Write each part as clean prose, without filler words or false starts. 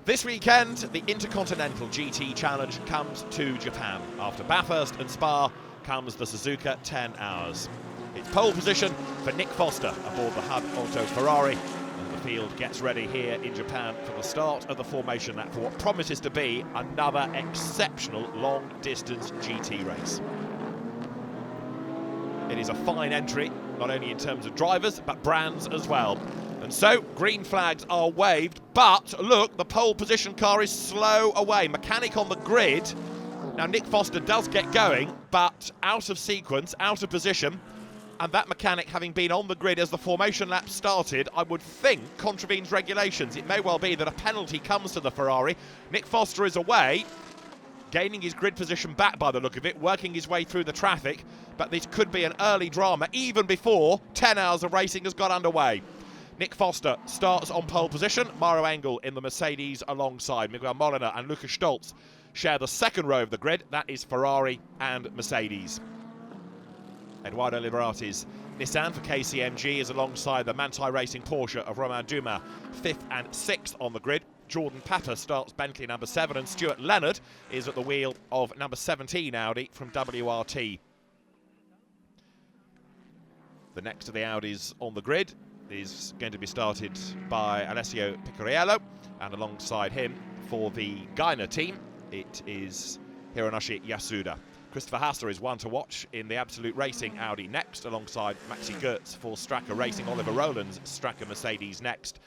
This weekend, the Intercontinental GT Challenge comes to Japan. After Bathurst and Spa comes the Suzuka 10 hours. It's pole position for Nick Foster aboard the Hub Auto Ferrari. And the field gets ready here in Japan for the start of the formation lap for what promises to be another exceptional long-distance GT race. It is a fine entry, not only in terms of drivers, but brands as well. And so, green flags are waved, but look, the pole position car is slow away. Mechanic on the grid. Now, Nick Foster does get going, but out of sequence, out of position. And that mechanic, having been on the grid as the formation lap started, I would think contravenes regulations. It may well be that a penalty comes to the Ferrari. Nick Foster is away, gaining his grid position back by the look of it, working his way through the traffic. But this could be an early drama, even before 10 hours of racing has got underway. Nick Foster starts on pole position. Mauro Engel in the Mercedes alongside. Miguel Molina and Lucas Stolz share the second row of the grid. That is Ferrari and Mercedes. Eduardo Liberati's Nissan for KCMG is alongside the Manthey Racing Porsche of Romain Dumas, 5th and 6th on the grid. Jordan Pepper starts Bentley number 7, and Stuart Leonard is at the wheel of number 17 Audi from WRT. The next of the Audis on the grid is going to be started by Alessio Picariello, and alongside him for the Gainer team, it is Hironoshi Yasuda. Christopher Hassler is one to watch in the Absolute Racing Audi next, alongside Maxi Goetz for Stracker Racing. Oliver Rowland's Stracker Mercedes next.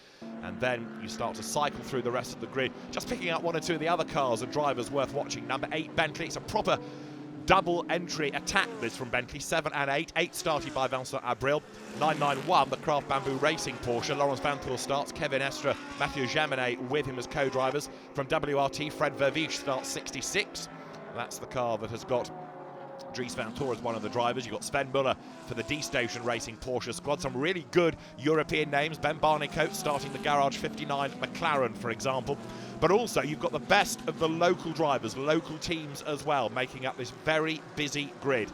And then you start to cycle through the rest of the grid, just picking out one or two of the other cars and drivers worth watching. Number 8, Bentley. It's a proper double entry attack this from Bentley, 7 and 8. 8 started by Vincent Abril. 991, the Craft Bamboo Racing Porsche. Lawrence Van Poel starts. Kevin Estre, Mathieu Jaminet with him as co-drivers. From WRT, Fred Verviche starts 66. That's the car that has got Dries Van Toor as one of the drivers. You've got Sven Muller for the D-Station Racing Porsche squad. Some really good European names. Ben Barnicoat starting the Garage 59 McLaren, for example. But also, you've got the best of the local drivers, local teams as well, making up this very busy grid.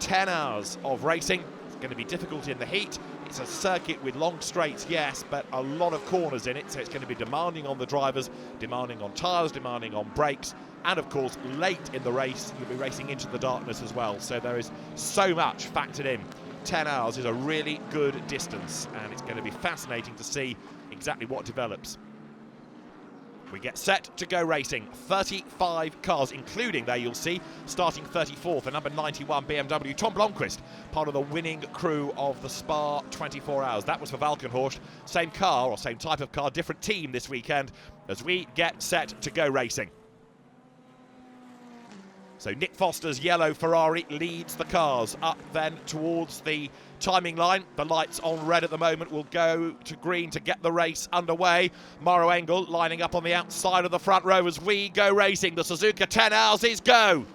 10 hours of racing. It's going to be difficult in the heat. It's a circuit with long straights, yes, but a lot of corners in it, so it's going to be demanding on the drivers, demanding on tyres, demanding on brakes. And of course, late in the race, you'll be racing into the darkness as well. So there is so much factored in. 10 hours is a really good distance, and it's going to be fascinating to see exactly what develops. We get set to go racing. 35 cars, including, there you'll see, starting 34 for number 91 BMW, Tom Blomqvist, part of the winning crew of the Spa 24 hours. That was for Valkenhorst. Same car, or same type of car, different team this weekend as we get set to go racing. So Nick Foster's yellow Ferrari leads the cars up then towards the timing line. The lights on red at the moment will go to green to get the race underway. Mauro Engel lining up on the outside of the front row as we go racing. The Suzuka 10 hours is go.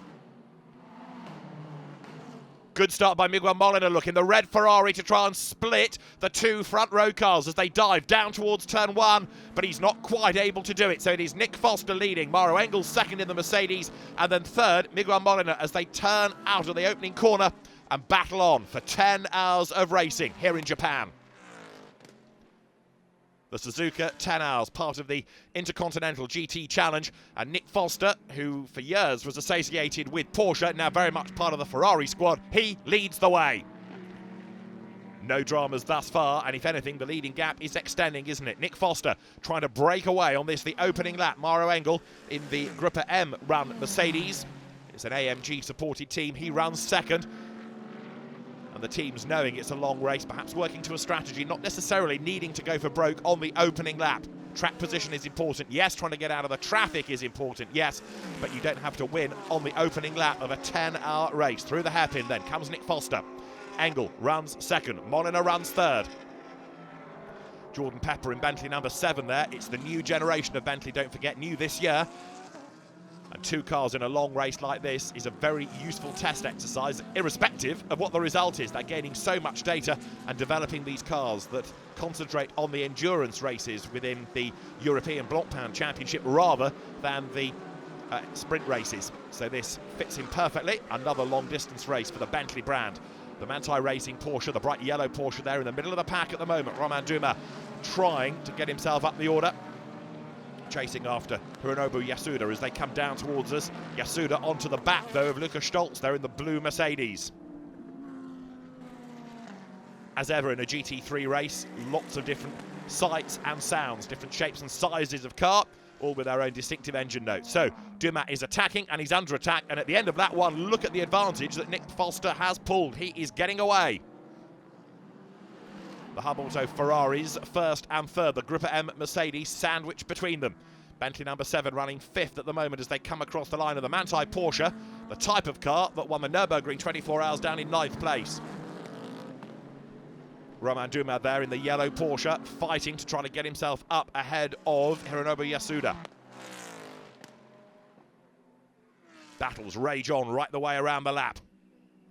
Good start by Miguel Molina, looking the red Ferrari to try and split the two front row cars as they dive down towards turn 1, but he's not quite able to do it. So it is Nick Foster leading, Mauro Engel second in the Mercedes, and then third, Miguel Molina, as they turn out of the opening corner and battle on for 10 hours of racing here in Japan. The Suzuka 10 hours, part of the Intercontinental GT Challenge, and Nick Foster, who for years was associated with Porsche, now very much part of the Ferrari squad, he leads the way. No dramas thus far, and if anything, the leading gap is extending, isn't it? Nick Foster trying to break away on this, the opening lap. Mauro Engel in the Gruppe M run Mercedes. It's an AMG supported team. He runs second. And the teams knowing it's a long race, perhaps working to a strategy, not necessarily needing to go for broke on the opening lap. Track position is important, yes. Trying to get out of the traffic is important, yes. But you don't have to win on the opening lap of a 10-hour race. Through the hairpin then comes Nick Foster. Engel runs second. Molina runs third. Jordan Pepper in Bentley number 7 there. It's the new generation of Bentley, don't forget, new this year. And 2 cars in a long race like this is a very useful test exercise, irrespective of what the result is. They're gaining so much data and developing these cars that concentrate on the endurance races within the European Blancpain Championship rather than the sprint races. So this fits in perfectly. Another long-distance race for the Bentley brand. The Manthey Racing Porsche, the bright yellow Porsche there in the middle of the pack at the moment. Romain Dumas trying to get himself up the order. chasing after Hironobu Yasuda as they come down towards us. Yasuda onto the back, though, of Lukas Stolz. They're in the blue Mercedes. As ever in a GT3 race, lots of different sights and sounds, different shapes and sizes of car, all with their own distinctive engine notes. So Dumas is attacking and he's under attack, and at the end of that one, look at the advantage that Nick Foster has pulled. He is getting away. The Hub Auto Ferraris first and third, the Grupper M Mercedes sandwiched between them. Bentley number 7 running 5th at the moment as they come across the line of the Manthey Porsche, the type of car that won the Nürburgring 24 hours down in 9th place. Romain Dumas there in the yellow Porsche, fighting to try to get himself up ahead of Hironobu Yasuda. Battles rage on right the way around the lap.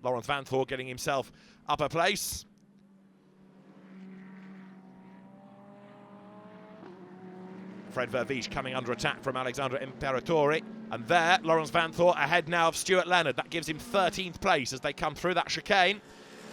Laurens Vanthoor getting himself up a place. Fred Verviche coming under attack from Alexandre Imperatori. And there, Laurens Vanthoor ahead now of Stuart Leonard. That gives him 13th place as they come through that chicane,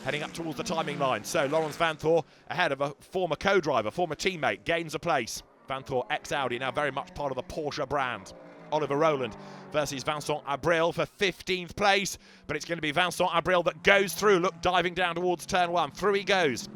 heading up towards the timing line. So Laurens Vanthoor ahead of a former co-driver, former teammate, gains a place. Vanthoor ex-Audi, now very much part of the Porsche brand. Oliver Rowland versus Vincent Abril for 15th place, but it's going to be Vincent Abril that goes through. Look, diving down towards turn 1. Through he goes.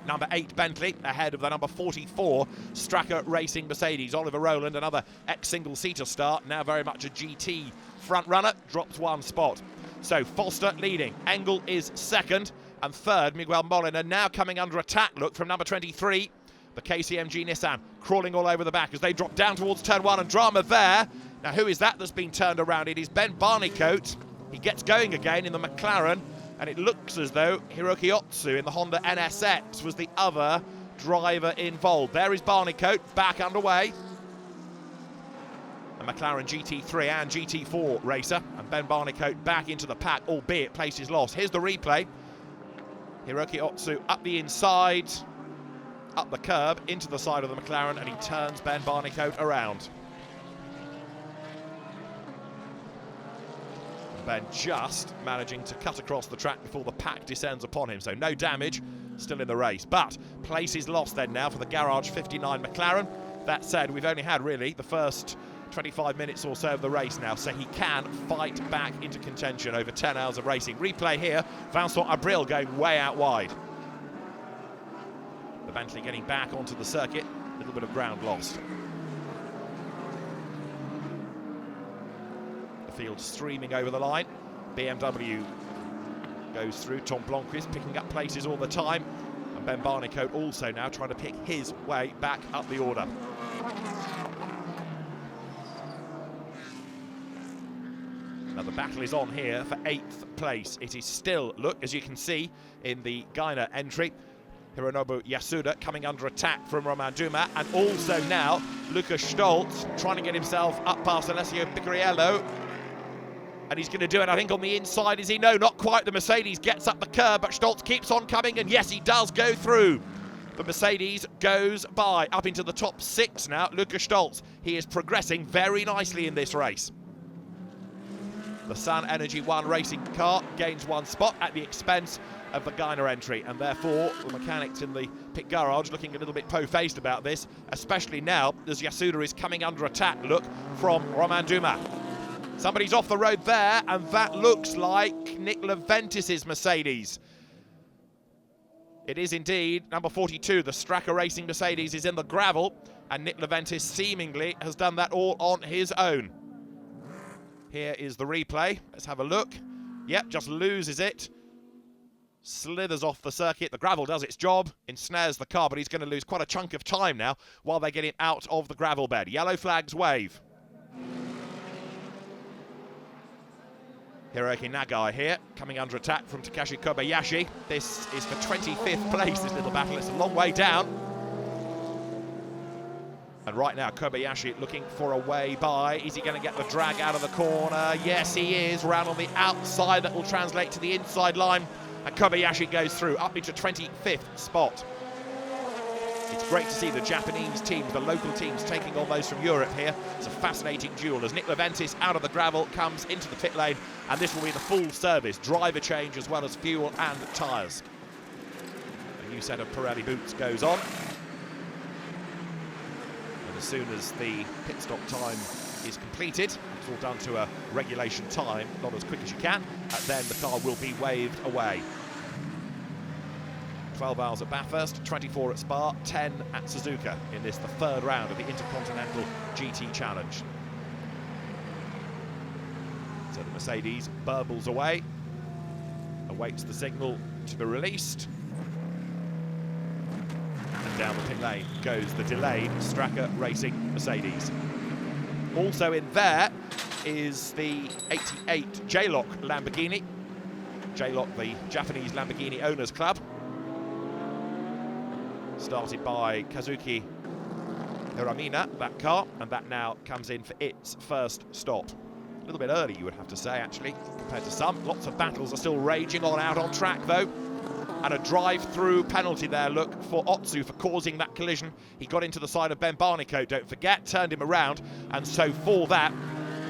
Number 8 Bentley ahead of the number 44 Stracker Racing Mercedes. Oliver Rowland, another ex-single-seater start, now very much a GT front runner, drops 1 spot. So Foster leading, Engel is second, and third Miguel Molina now coming under attack. Look from number 23, the KCMG Nissan, crawling all over the back as they drop down towards turn 1, and drama there. Now who is that that's been turned around? It is Ben Barnicoat. He gets going again in the McLaren, and it looks as though Hiroki Otsu in the Honda NSX was the other driver involved. There is Barnicoat back underway. A McLaren GT3 and GT4 racer, and Ben Barnicoat back into the pack, albeit place is lost. Here's the replay. Hiroki Otsu up the inside, up the curb, into the side of the McLaren, and he turns Ben Barnicoat around. Ben just managing to cut across the track before the pack descends upon him, so no damage, still in the race. But place is lost then now for the Garage 59 McLaren. That said, we've only had really the first 25 minutes or so of the race now, so he can fight back into contention over 10 hours of racing. Replay here, Vincent Abril going way out wide. The Bentley getting back onto the circuit, a little bit of ground lost. Field streaming over the line. BMW goes through. Tom Blomqvist picking up places all the time, and Ben Barnicoat also now trying to pick his way back up the order. Now the battle is on here for 8th place. It is still, look, as you can see in the Gainer entry, Hironobu Yasuda coming under attack from Romain Dumas, and also now Lukas Stolz trying to get himself up past Alessio Picariello. And he's going to do it, I think, on the inside. Is he? No, not quite. The Mercedes gets up the curb, but Stolz keeps on coming, and yes, he does go through. The Mercedes goes by, up into the top 6 now. Lukas Stolz, he is progressing very nicely in this race. The Sun Energy 1 racing car gains 1 spot at the expense of the Gainer entry, and therefore the mechanics in the pit garage looking a little bit po-faced about this, especially now as Yasuda is coming under attack, look, from Romain Dumas. Somebody's off the road there, and that looks like Nick Leventis' Mercedes. It is indeed number 42, the Stracker Racing Mercedes is in the gravel, and Nick Leventis seemingly has done that all on his own. Here is the replay. Let's have a look. Yep, just loses it. Slithers off the circuit. The gravel does its job, ensnares the car, but he's going to lose quite a chunk of time now while they get him out of the gravel bed. Yellow flags wave. Hiroki Nagai here, coming under attack from Takashi Kobayashi. This is for 25th place, this little battle. It's a long way down. And right now, Kobayashi looking for a way by. Is he going to get the drag out of the corner? Yes, he is. Round on the outside, that will translate to the inside line. And Kobayashi goes through, up into 25th spot. It's great to see the Japanese teams, the local teams, taking on those from Europe here. It's a fascinating duel as Nick Leventis out of the gravel comes into the pit lane, and this will be the full service, driver change as well as fuel and tyres. A new set of Pirelli boots goes on. And as soon as the pit stop time is completed, it's all done to a regulation time, not as quick as you can, and then the car will be waved away. 12 hours at Bathurst, 24 at Spa, 10 at Suzuka in this, the third round of the Intercontinental GT Challenge. So the Mercedes burbles away, awaits the signal to be released. And down the pit lane goes the delayed Straka Racing Mercedes. Also in there is the 88 J-Lock Lamborghini. J-Lock, the Japanese Lamborghini Owners Club. Started by Kazuki Hiramina, that car, and that now comes in for its first stop. A little bit early, you would have to say, actually, compared to some. Lots of battles are still raging on out on track, though. And a drive-through penalty there, look, for Otsu for causing that collision. He got into the side of Ben Barnicoat, don't forget, turned him around, and so for that,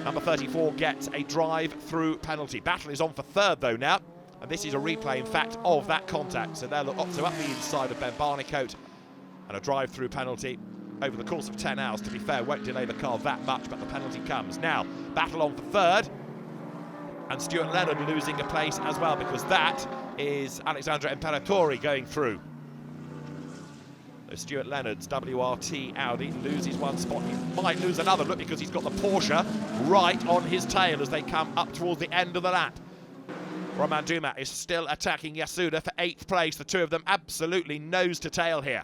number 34 gets a drive-through penalty. Battle is on for third, though, now. And this is a replay, in fact, of that contact. So there, look, Otsu up the inside of Ben Barnicoat. And a drive-through penalty over the course of 10 hours. To be fair, won't delay the car that much, but the penalty comes. Now, battle on for third. And Stuart Leonard losing a place as well, because that is Alexandre Imperatori going through. So Stuart Leonard's WRT Audi loses one spot. He might lose another, look, because he's got the Porsche right on his tail as they come up towards the end of the lap. Romain Dumas is still attacking Yasuda for 8th place. The two of them absolutely nose to tail here.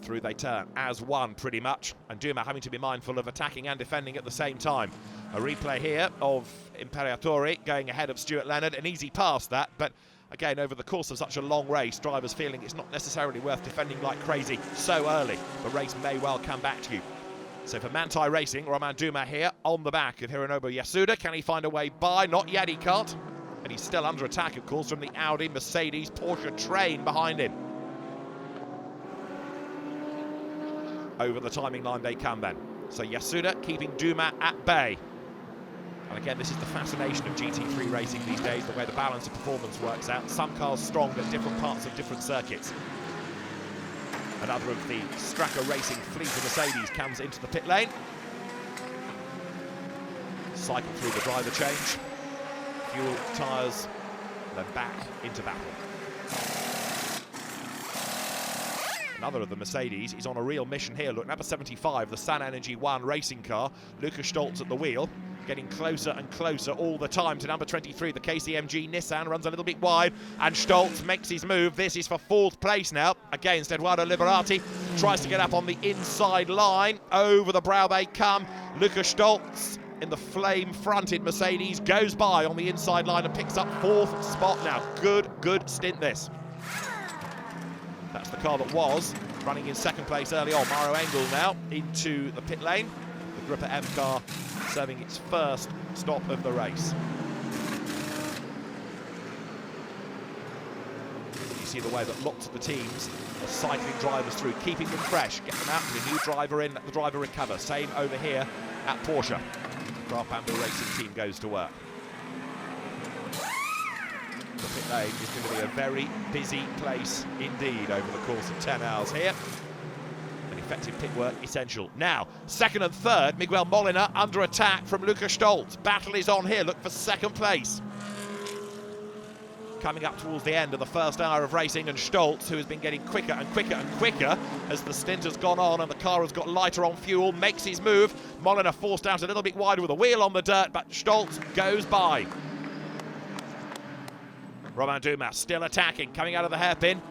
Through they turn as one, pretty much, and Dumas having to be mindful of attacking and defending at the same time. A replay here of Imperatori going ahead of Stuart Leonard. An easy pass, that, but again, over the course of such a long race, drivers feeling it's not necessarily worth defending like crazy so early. The race may well come back to you. So for Manthey Racing, Romain Dumas here on the back of Hironobu Yasuda. Can he find a way by? Not yet, he can't. And he's still under attack, of course, from the Audi, Mercedes, Porsche train behind him. Over the timing line they come then. So Yasuda keeping Dumas at bay. And again, this is the fascination of GT3 racing these days, the way the balance of performance works out. Some cars strong at different parts of different circuits. Another of the Straka Racing fleet of Mercedes comes into the pit lane. Cycle through the driver change. Fuel, tyres, then back into battle. Another of the Mercedes is on a real mission here. Look, number 75, the Sun Energy 1 racing car. Lukas Stoltz at the wheel, getting closer and closer all the time to number 23, the KCMG Nissan, runs a little bit wide, and Stoltz makes his move. This is for 4th place now against Eduardo Liberati. Tries to get up on the inside line. Over the brow they come. Lukas Stoltz in the flame-fronted Mercedes goes by on the inside line and picks up 4th spot now. Good stint this. That's the car that was running in 2nd place early on. Mauro Engel now into the pit lane. The Gruppa M car serving its first stop of the race. You see the way that lots of the teams are cycling drivers through, keeping them fresh, get them out, get a new driver in, let the driver recover. Same over here at Porsche. The Graf Bambu Racing team goes to work. The pit lane is going to be a very busy place indeed over the course of 10 hours here. And effective pit work essential. Now, 2nd and 3rd, Miguel Molina under attack from Lukas Stoltz. Battle is on here, look for 2nd place. Coming up towards the end of the first hour of racing, and Stoltz, who has been getting quicker and quicker and quicker as the stint has gone on and the car has got lighter on fuel, makes his move. Molina forced out a little bit wider with a wheel on the dirt, but Stoltz goes by. Romain Dumas still attacking, coming out of the hairpin.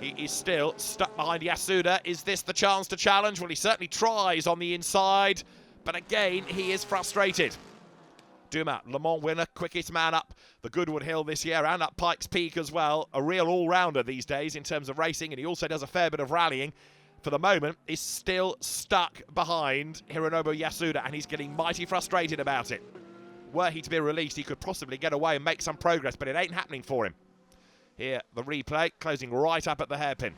He is still stuck behind Yasuda. Is this the chance to challenge? Well, he certainly tries on the inside, but again, he is frustrated. Dumas, Le Mans winner, quickest man up the Goodwood Hill this year and up Pikes Peak as well. A real all-rounder these days in terms of racing, and he also does a fair bit of rallying. For the moment, is still stuck behind Hironobu Yasuda, and he's getting mighty frustrated about it. Were he to be released, he could possibly get away and make some progress, but it ain't happening for him. Here, the replay, closing right up at the hairpin.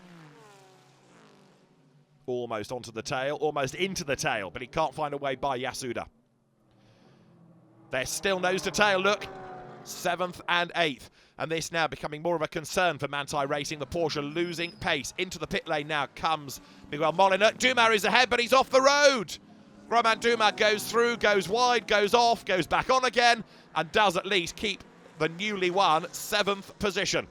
Almost onto the tail, almost into the tail, but he can't find a way by Yasuda. They're still nose to tail, look. 7th and 8th. And this now becoming more of a concern for Manthey Racing. The Porsche losing pace. Into the pit lane now comes Miguel Molina. Dumas is ahead, but he's off the road. Romain Dumas goes through, goes wide, goes off, goes back on again, and does at least keep the newly won 7th position.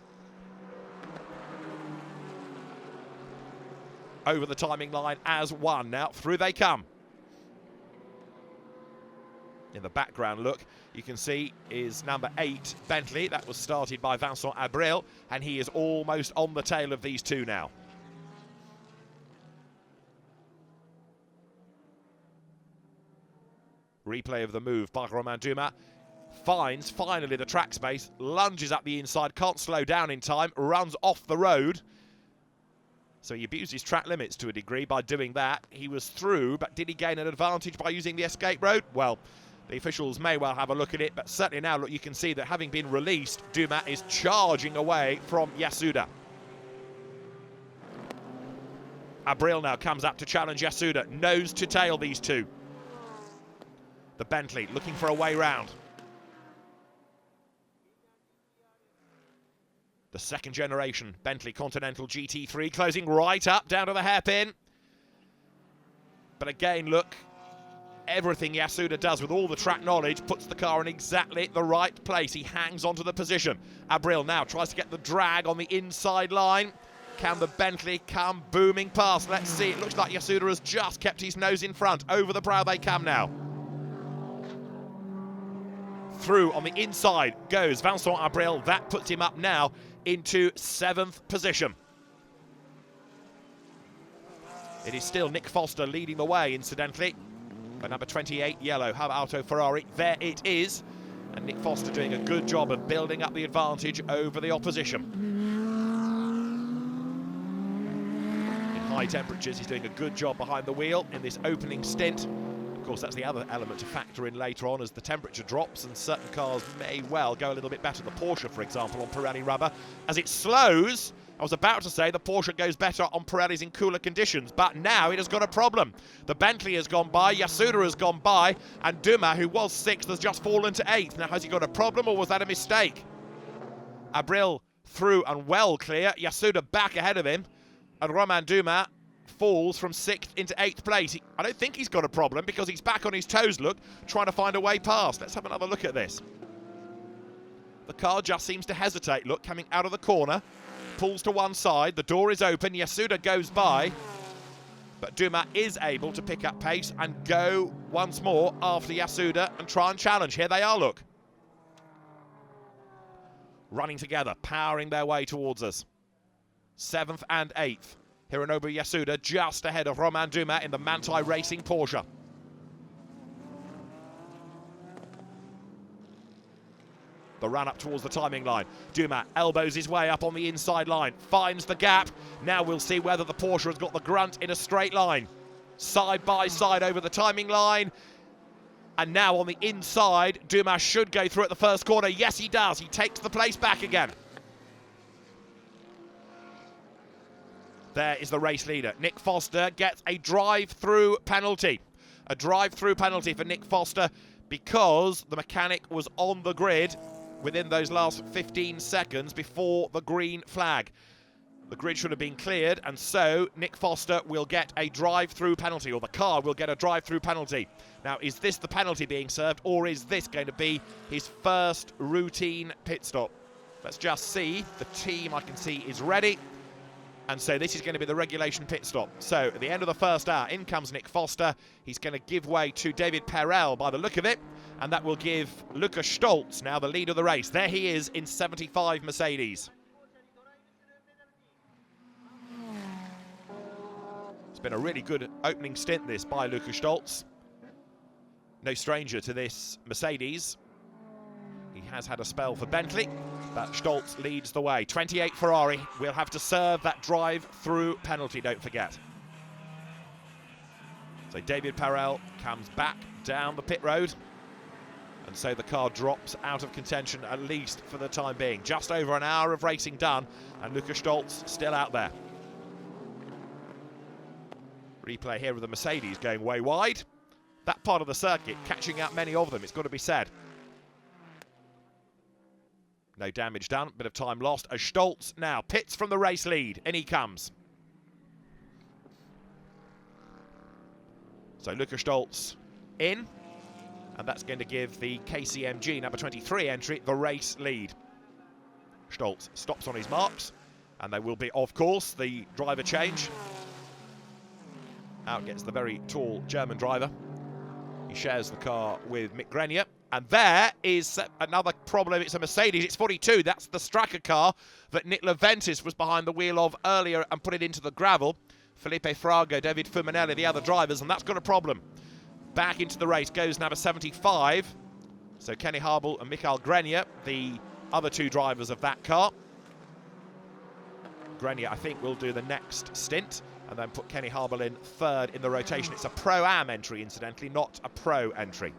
Over the timing line as one. Now through they come. In the background look, you can see is number 8 Bentley. That was started by Vincent Abril, and he is almost on the tail of these two now. Replay of the move by Romain Dumas. Finds finally the track space, lunges up the inside, can't slow down in time, runs off the road. So he abused his track limits to a degree by doing that. He was through, but did he gain an advantage by using the escape road? Well, the officials may well have a look at it, but certainly now, look, you can see that having been released, Dumas is charging away from Yasuda. Abril now comes up to challenge Yasuda. Nose to tail, these two. The Bentley looking for a way round. The second generation Bentley Continental GT3 closing right up down to the hairpin. But again, look, everything Yasuda does with all the track knowledge puts the car in exactly the right place. He hangs onto the position. Abril now tries to get the drag on the inside line. Can the Bentley come booming past? Let's see. It looks like Yasuda has just kept his nose in front. Over the brow they come now. Through on the inside goes Vincent Abril. That puts him up now into 7th position. It is still Nick Foster leading the way, incidentally. By number 28, yellow, Have Auto Ferrari. There it is. And Nick Foster doing a good job of building up the advantage over the opposition. In high temperatures, he's doing a good job behind the wheel in this opening stint. Of course, that's the other element to factor in later on as the temperature drops, and certain cars may well go a little bit better. The Porsche, for example, on Pirelli rubber. As it slows, I was about to say the Porsche goes better on Pirellis in cooler conditions, but now it has got a problem. The Bentley has gone by, Yasuda has gone by, and Dumas, who was 6th, has just fallen to 8th. Now, has he got a problem, or was that a mistake? Abril through and well clear. Yasuda back ahead of him, and Romain Dumas falls from 6th into 8th place. I don't think he's got a problem because he's back on his toes, look, trying to find a way past. Let's have another look at this. The car just seems to hesitate, look, coming out of the corner. Pulls to one side, the door is open, Yasuda goes by, but Dumas is able to pick up pace and go once more after Yasuda and try and challenge. Here they are, look. Running together, powering their way towards us. 7th and 8th. Hironobu Yasuda just ahead of Romain Dumas in the Manthey Racing Porsche. The run up towards the timing line. Dumas elbows his way up on the inside line, finds the gap. Now we'll see whether the Porsche has got the grunt in a straight line. Side by side over the timing line. And now on the inside, Dumas should go through at the first corner. Yes, he does. He takes the place back again. There is the race leader. Nick Foster gets a drive-through penalty. A drive-through penalty for Nick Foster because the mechanic was on the grid within those last 15 seconds before the green flag. The grid should have been cleared, and so Nick Foster will get a drive-through penalty, or the car will get a drive-through penalty. Now, is this the penalty being served, or is this going to be his first routine pit stop? Let's just see. The team, I can see, is ready. And so this is going to be the regulation pit stop. So at the end of the first hour, in comes Nick Foster. He's going to give way to David Perel by the look of it. And that will give Lukas Stolz now the lead of the race. There he is in 75 Mercedes. It's been a really good opening stint, this, by Lukas Stolz. No stranger to this Mercedes. He has had a spell for Bentley, but Stolz leads the way. 28 Ferrari will have to serve that drive-through penalty, don't forget. So David Perel comes back down the pit road, and so the car drops out of contention, at least for the time being. Just over an hour of racing done, and Lukas Stolz still out there. Replay here of the Mercedes going way wide. That part of the circuit catching out many of them, it's got to be said. No damage done, bit of time lost as Stoltz now pits from the race lead. In he comes. So Luca Stoltz in, and that's going to give the KCMG number 23 entry the race lead. Stoltz stops on his marks, and there will be, of course, the driver change. Out gets the very tall German driver. He shares the car with Mick Grenier. And there is another problem. It's a Mercedes. It's 42. That's the Straka car that Nick Leventis was behind the wheel of earlier and put it into the gravel. Felipe Fraga, David Fumanelli, the other drivers, and that's got a problem. Back into the race goes number 75. So Kenny Harbel and Michael Grenier, the other two drivers of that car. Grenier, I think, will do the next stint and then put Kenny Harbel in third in the rotation. It's a Pro-Am entry, incidentally, not a Pro entry.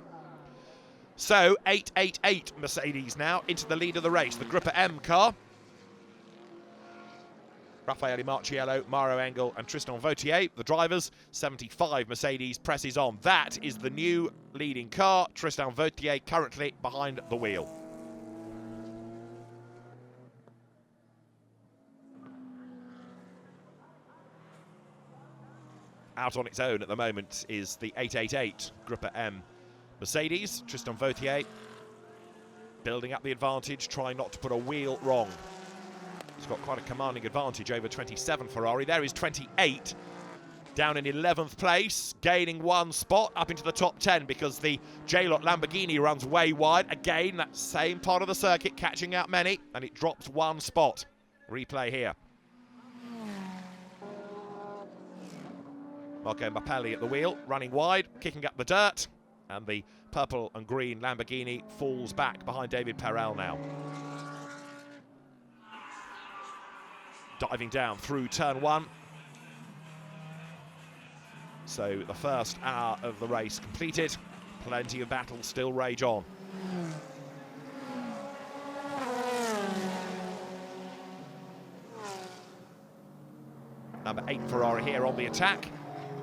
So, 888 Mercedes now into the lead of the race. The Gruppa M car. Raffaele Marciello, Mauro Engel and Tristan Vautier, the drivers. 75 Mercedes presses on. That is the new leading car. Tristan Vautier currently behind the wheel. Out on its own at the moment is the 888 Gruppa M Mercedes. Tristan Vautier building up the advantage, trying not to put a wheel wrong. He's got quite a commanding advantage over 27 Ferrari. There is 28, down in 11th place, gaining one spot up into the top 10 because the J-Lot Lamborghini runs way wide. Again, that same part of the circuit, catching out many, and it drops one spot. Replay here. Marco Mappelli at the wheel, running wide, kicking up the dirt, and the purple and green Lamborghini falls back behind David Perel now. Diving down through turn one. So the first hour of the race completed. Plenty of battles still rage on. Number 8 Ferrari here on the attack.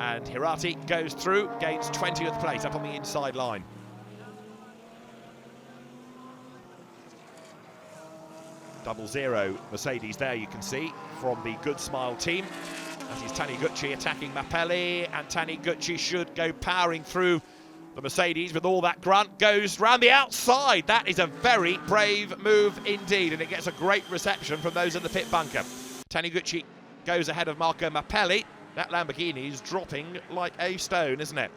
And Hirati goes through, gains 20th place up on the inside line. Double zero Mercedes there, you can see, from the Good Smile team. That is Taniguchi attacking Mappelli, and Taniguchi should go powering through the Mercedes with all that grunt. Goes round the outside. That is a very brave move indeed, and it gets a great reception from those in the pit bunker. Taniguchi goes ahead of Marco Mappelli. That Lamborghini is dropping like a stone, isn't it?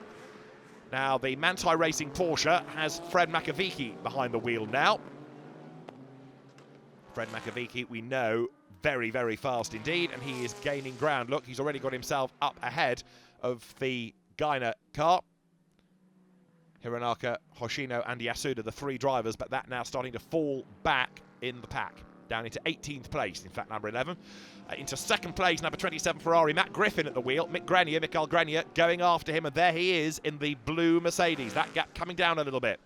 Now, the Manthey Racing Porsche has Fred Makovici behind the wheel now. Fred Makovici, we know, very, very fast indeed, and he is gaining ground. Look, he's already got himself up ahead of the Gainer car. Hironaka, Hoshino and Yasuda, the three drivers, but that now starting to fall back in the pack. Down into 18th place, in fact, number 11. Into second place, number 27 Ferrari, Matt Griffin at the wheel. Mick Grenier, Michael Grenier, going after him, and there he is in the blue Mercedes. That gap coming down a little bit.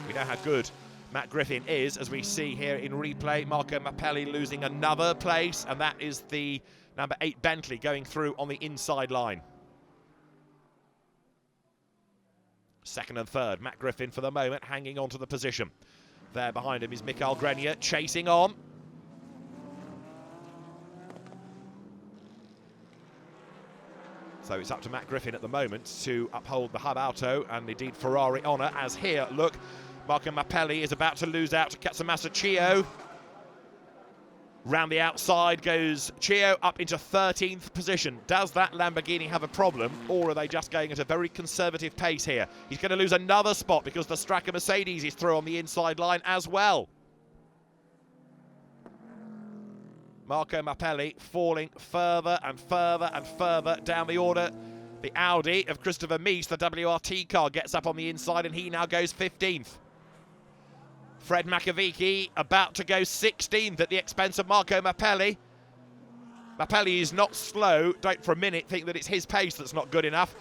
We know how good Matt Griffin is, as we see here in replay. Marco Mappelli losing another place, and that is the number 8 Bentley going through on the inside line. Second and third, Matt Griffin for the moment hanging on to the position. There behind him is Michael Grenier chasing on. So it's up to Matt Griffin at the moment to uphold the Hub Auto and indeed Ferrari honour, as here, look, Marco Mappelli is about to lose out to Katsumasa Chio. Round the outside goes Chio up into 13th position. Does that Lamborghini have a problem, or are they just going at a very conservative pace here? He's going to lose another spot because the Straka Mercedes is through on the inside line as well. Marco Mappelli falling further and further and further down the order. The Audi of Christopher Mies, the WRT car, gets up on the inside and he now goes 15th. Fred Makovici about to go 16th at the expense of Marco Mappelli. Mappelli is not slow. Don't for a minute think that it's his pace that's not good enough.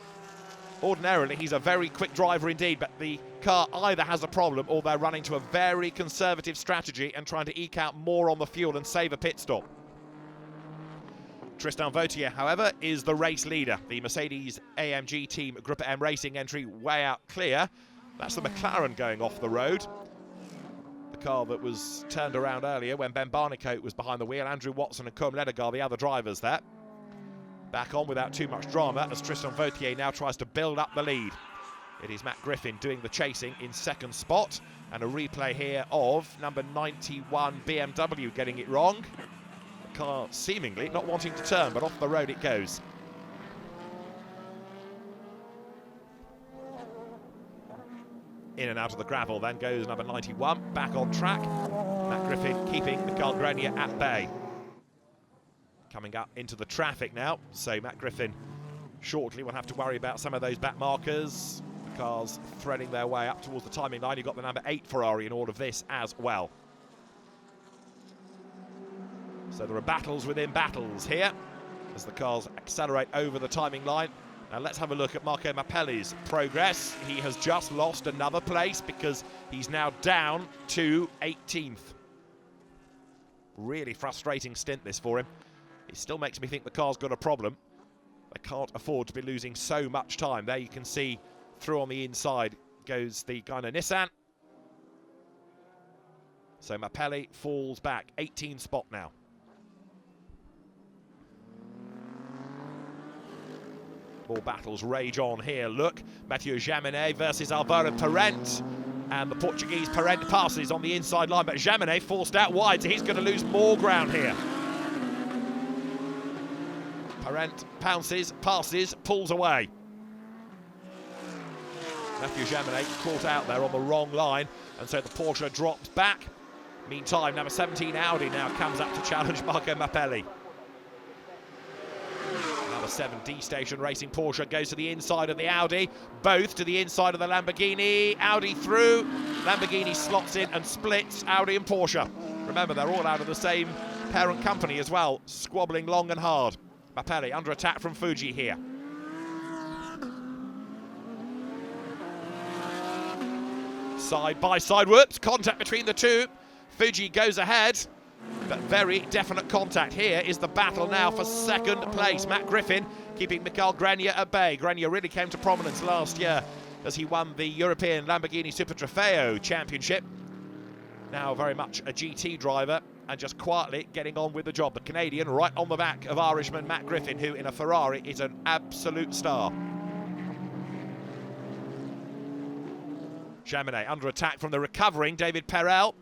Ordinarily, he's a very quick driver indeed, but the car either has a problem or they're running to a very conservative strategy and trying to eke out more on the fuel and save a pit stop. Tristan Vautier, however, is the race leader. The Mercedes AMG team Gruppa M Racing entry way out clear. That's the McLaren going off the road. The car that was turned around earlier when Ben Barnicoat was behind the wheel. Andrew Watson and Colm Ledegar, the other drivers there. Back on without too much drama as Tristan Vautier now tries to build up the lead. It is Matt Griffin doing the chasing in second spot, and a replay here of number 91 BMW getting it wrong. The car seemingly not wanting to turn, but off the road it goes. In and out of the gravel then goes number 91, back on track. Matt Griffin keeping Mikael Grenier at bay. Coming up into the traffic now, so Matt Griffin shortly will have to worry about some of those back markers. The cars threading their way up towards the timing line. You've got the number 8 Ferrari in all of this as well. So there are battles within battles here as the cars accelerate over the timing line. Now let's have a look at Marco Mappelli's progress. He has just lost another place because he's now down to 18th. Really frustrating stint this for him. It still makes me think the car's got a problem. They can't afford to be losing so much time. There you can see through on the inside goes the Geiger Nissan. So Mappelli falls back, 18 spot now. More battles rage on here. Look, Mathieu Jaminet versus Alvaro Parente. And the Portuguese Parente passes on the inside line, but Jaminet forced out wide, so he's going to lose more ground here. Parente pounces, passes, pulls away. Mathieu Jaminet caught out there on the wrong line, and so the Porsche drops back. Meantime, number 17 Audi now comes up to challenge Marco Mappelli. Number 7 D-Station Racing Porsche goes to the inside of the Audi, both to the inside of the Lamborghini. Audi through, Lamborghini slots in and splits Audi and Porsche. Remember, they're all out of the same parent company as well, squabbling long and hard. Mappelli under attack from Fuji here. Side by side, whoops, contact between the two. Fuji goes ahead, but very definite contact. Here is the battle now for second place. Matt Griffin keeping Mikael Grenier at bay. Grenier really came to prominence last year as he won the European Lamborghini Super Trofeo Championship. Now very much a GT driver and just quietly getting on with the job. The Canadian right on the back of Irishman Matt Griffin, who in a Ferrari is an absolute star. Jaminet under attack from the recovering David Perel.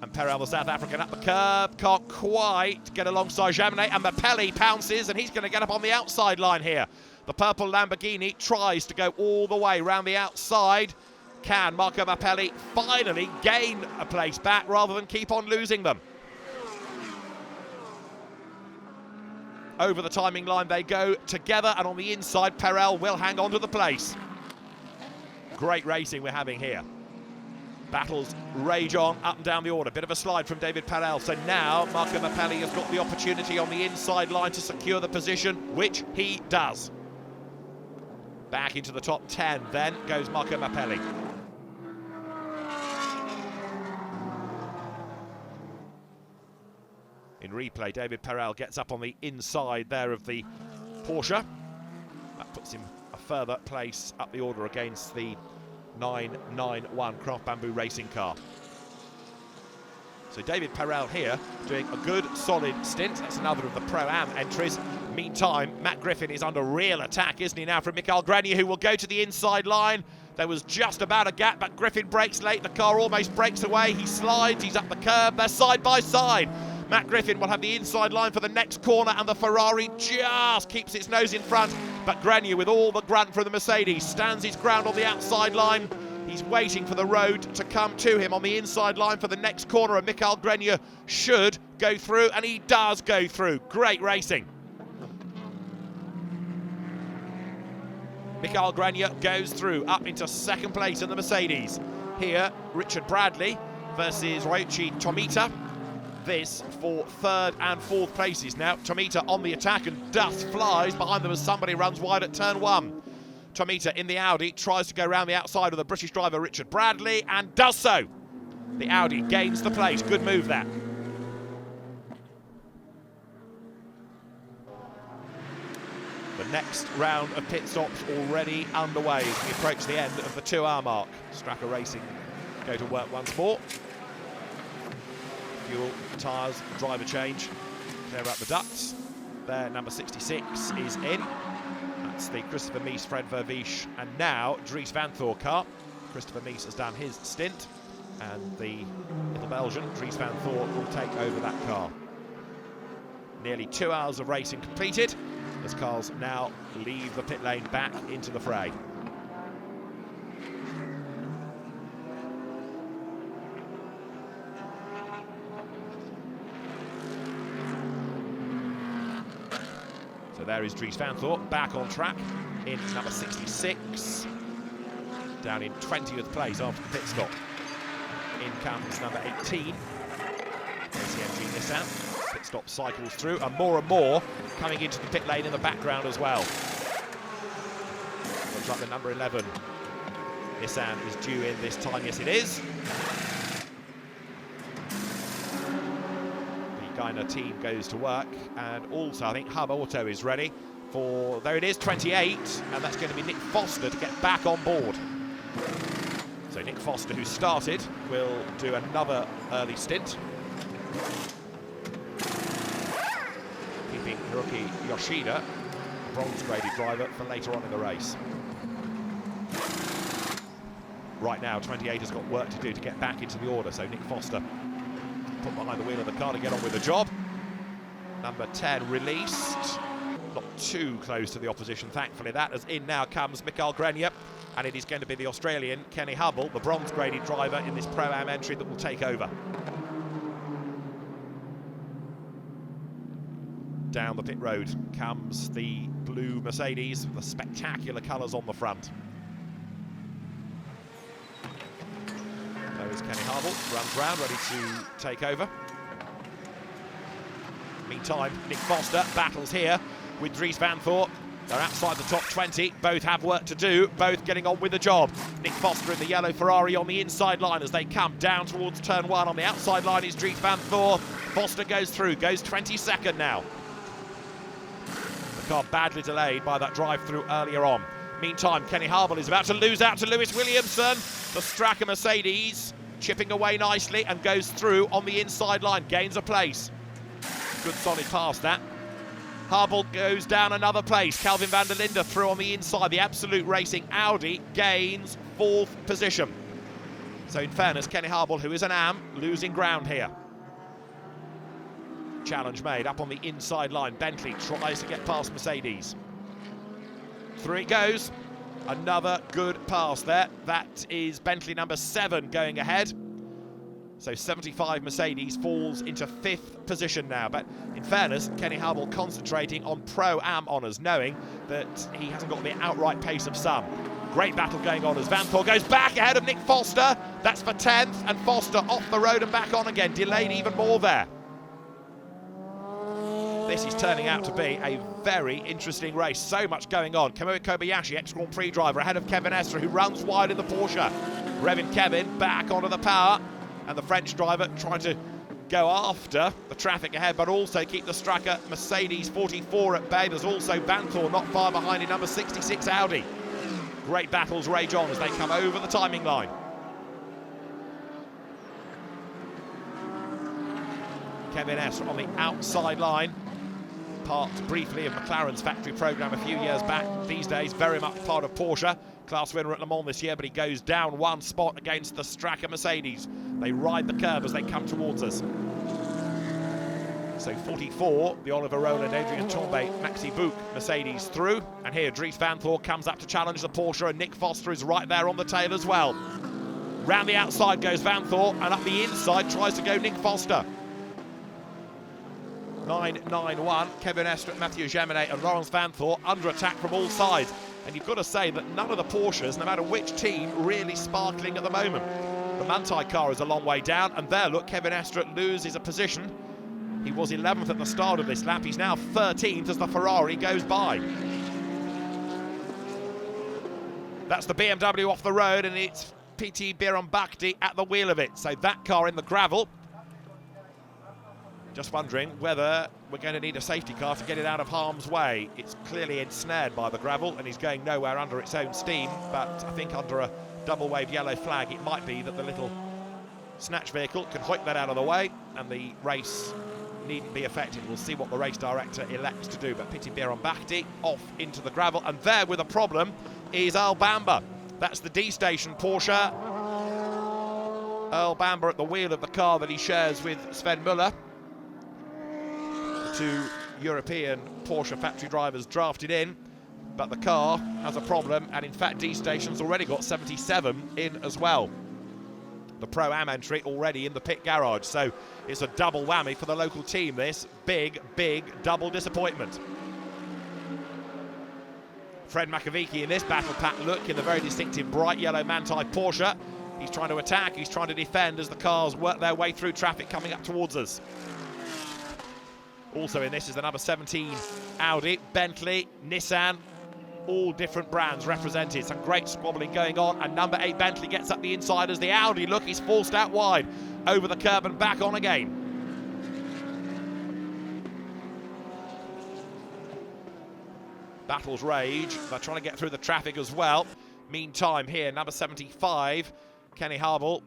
And Perel, the South African, up the curb, can't quite get alongside Jaminet, and Mappelli pounces, and he's going to get up on the outside line here. The purple Lamborghini tries to go all the way round the outside. Can Marco Mappelli finally gain a place back rather than keep on losing them? Over the timing line they go together, and on the inside Perel will hang on to the place. Great racing we're having here. Battles rage on up and down the order. Bit of a slide from David Perel. So now Marco Mappelli has got the opportunity on the inside line to secure the position, which he does. Back into the top 10 then goes Marco Mappelli. In replay, David Perel gets up on the inside there of the Porsche. That puts him a further place up the order against the 991 Craft Bamboo racing car. So David Perel here doing a good solid stint. That's another of the Pro-Am entries. Meantime, Matt Griffin is under real attack, isn't he now, from Mikael Grenier, who will go to the inside line. There was just about a gap, but Griffin brakes late. The car almost breaks away. He slides, he's up the curb. They're side by side. Matt Griffin will have the inside line for the next corner, and the Ferrari just keeps its nose in front. But Grenier, with all the grunt from the Mercedes, stands his ground on the outside line. He's waiting for the road to come to him on the inside line for the next corner, and Mikael Grenier should go through, and he does go through. Great racing. Mikael Grenier goes through, up into second place in the Mercedes. Here, Richard Bradley versus Ryuichi Tomita. This for third and fourth places now. Tomita on the attack, and dust flies behind them as somebody runs wide at turn 1. Tomita in the Audi tries to go around the outside of the British driver Richard Bradley and does so. The Audi gains the place. Good move that. The next round of pit stops already underway as we approach the end of the 2-hour mark. Straka Racing go to work once more. Fuel, tyres, driver change, clear out the ducts. There, number 66 is in. That's the Christopher Mies, Fred Vervies, and now Dries Van Thor car. Christopher Mies has done his stint, and the little Belgian, Dries Van Thor, will take over that car. Nearly 2 hours of racing completed, as cars now leave the pit lane back into the fray. So there is Dries Van Thor back on track in number 66, down in 20th place after the pit stop. In comes number 18, ACMG Nissan. Pit stop cycles through, and more coming into the pit lane in the background as well. Looks like the number 11 Nissan is due in this time. Yes, it is. The team goes to work, and also I think Hub Auto is ready for, there it is, 28, and that's going to be Nick Foster to get back on board. So Nick Foster, who started, will do another early stint, keeping Hiroki Yoshida, bronze-graded driver, for later on in the race. Right now, 28 has got work to do to get back into the order, so Nick Foster put behind the wheel of the car to get on with the job. Number 10 released, not too close to the opposition, thankfully that, as in now comes Mikael Grenier, and it is going to be the Australian Kenny Hubble, the bronze-graded driver in this Pro-Am entry, that will take over. Down the pit road comes the blue Mercedes with the spectacular colours on the front. There is Kenny Hubble, runs round, ready to take over. Meantime, Nick Foster battles here with Dries Van Thor. They're outside the top 20. Both have work to do, both getting on with the job. Nick Foster in the yellow Ferrari on the inside line as they come down towards turn 1. On the outside line is Dries Van Thor. Foster goes through, goes 22nd now. The car badly delayed by that drive-through earlier on. Meantime, Kenny Hubble is about to lose out to Lewis Williamson. The Straka Mercedes chipping away nicely and goes through on the inside line, gains a place. Good solid pass that. Hubble goes down another place. Calvin van der Linde through on the inside. The Absolute Racing Audi gains 4th position. So in fairness, Kenny Hubble, who is an AM, losing ground here. Challenge made up on the inside line. Bentley tries to get past Mercedes. Through it goes. Another good pass there. That is Bentley number 7 going ahead. So 75 Mercedes falls into 5th position now. But in fairness, Kenny Hubble concentrating on Pro-Am honours, knowing that he hasn't got the outright pace of some. Great battle going on as Van Thor goes back ahead of Nick Foster. That's for 10th, and Foster off the road and back on again. Delayed even more there. This is turning out to be a very interesting race. So much going on. Kamui Kobayashi, ex-Grand Prix driver, ahead of Kevin Estre, who runs wide in the Porsche. Revin Kevin back onto the power. And the French driver trying to go after the traffic ahead, but also keep the Straka Mercedes 44 at bay. There's also Van Thor not far behind in number 66 Audi. Great battles rage on as they come over the timing line. Kevin Estre on the outside line. Part briefly of McLaren's factory programme a few years back. These days, very much part of Porsche. Class winner at Le Mans this year, but he goes down 1 spot against the Straka Mercedes. They ride the curb as they come towards us. So 44, the Oliver Rowland, Adrian Tombe, Maxi Bouc Mercedes through. And here Dries Van Thor comes up to challenge the Porsche, and Nick Foster is right there on the tail as well. Round the outside goes Van Thor, and up the inside tries to go Nick Foster. 991, Kevin Estre, Mathieu Jaminet and Laurens Van Thor under attack from all sides. And you've got to say that none of the Porsches, no matter which team, really sparkling at the moment. The Manthey car is a long way down, and there, look, Kevin Estre loses a position. He was 11th at the start of this lap. He's now 13th as the Ferrari goes by. That's the BMW off the road, and it's PT Birambakti at the wheel of it. So that car in the gravel. Just wondering whether we're going to need a safety car to get it out of harm's way. It's clearly ensnared by the gravel and is going nowhere under its own steam, but I think under a double wave yellow flag it might be that the little snatch vehicle can hoik that out of the way, and the race needn't be affected. We'll see what the race director elects to do. But Piti Bieron-Bahti off into the gravel, and there with a problem is Earl Bamber. That's the D station Porsche. Earl Bamber at the wheel of the car that he shares with Sven Müller. The two European Porsche factory drivers drafted in, but the car has a problem, and in fact D station's already got 77 in as well. The Pro-Am entry already in the pit garage, so it's a double whammy for the local team. This big double disappointment. Fred Makovici in this battle pack look in the very distinctive bright yellow Manthey Porsche. He's trying to attack, he's trying to defend as the cars work their way through traffic coming up towards us. Also in this is the number 17 Audi, Bentley, Nissan, all different brands represented. Some great squabbling going on, and number 8 Bentley gets up the inside as the Audi, look, he's forced out wide over the curb and back on again. Battles rage, they're trying to get through the traffic as well. Meantime here, number 75 Kenny Harville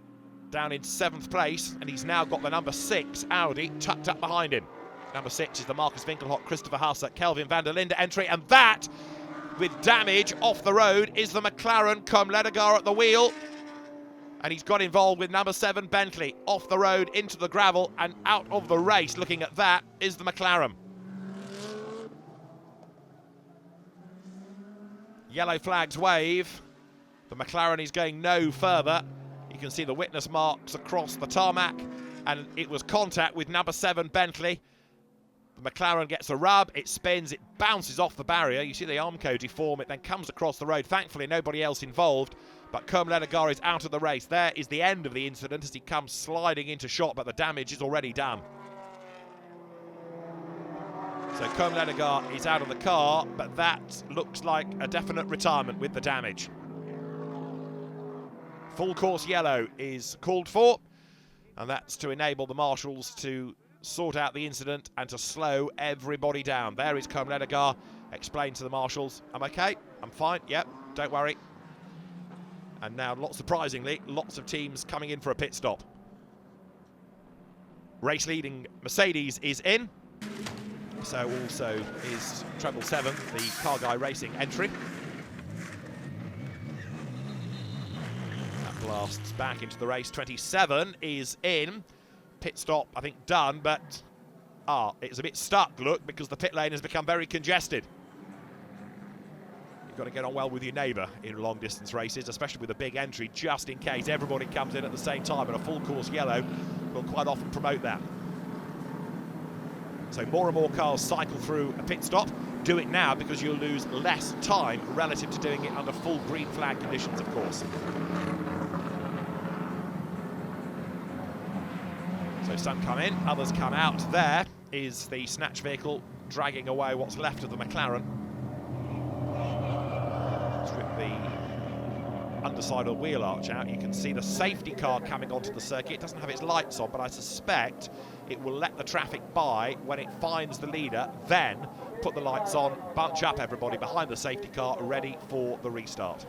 down in 7th place, and he's now got the number 6 Audi tucked up behind him. Number 6 is the Marcus Winkelhock, Christopher Hasse, Kelvin van der Linde entry, and that, with damage off the road, is the McLaren. Côme Ledegaard at the wheel, and he's got involved with number 7 Bentley off the road into the gravel and out of the race. Looking at that is the McLaren. Yellow flags wave. The McLaren is going no further. You can see the witness marks across the tarmac, and it was contact with number 7 Bentley. The McLaren gets a rub, it spins, it bounces off the barrier. You see the Armco deform, it then comes across the road. Thankfully, nobody else involved, but Côme Ledegaard is out of the race. There is the end of the incident as he comes sliding into shot, but the damage is already done. So Côme Ledegaard is out of the car, but that looks like a definite retirement with the damage. Full course yellow is called for, and that's to enable the marshals to sort out the incident and to slow everybody down. There is Côme Ledegaard, explained to the marshals, I'm okay, I'm fine, yep, don't worry. And now, not surprisingly, lots of teams coming in for a pit stop. Race leading Mercedes is in, so also is Treble 7, the Car Guy Racing entry. That blasts back into the race. 27 is in. Pit stop, I think, done, but it's a bit stuck, look, because the pit lane has become very congested. You've got to get on well with your neighbour in long-distance races, especially with a big entry, just in case everybody comes in at the same time, and a full-course yellow will quite often promote that. So more and more cars cycle through a pit stop. Do it now because you'll lose less time relative to doing it under full green flag conditions, of course. So some come in, others come out. There is the snatch vehicle dragging away what's left of the McLaren. Strip the underside of the wheel arch out. You can see the safety car coming onto the circuit. It doesn't have its lights on, but I suspect it will let the traffic by when it finds the leader, then put the lights on, bunch up everybody behind the safety car, ready for the restart.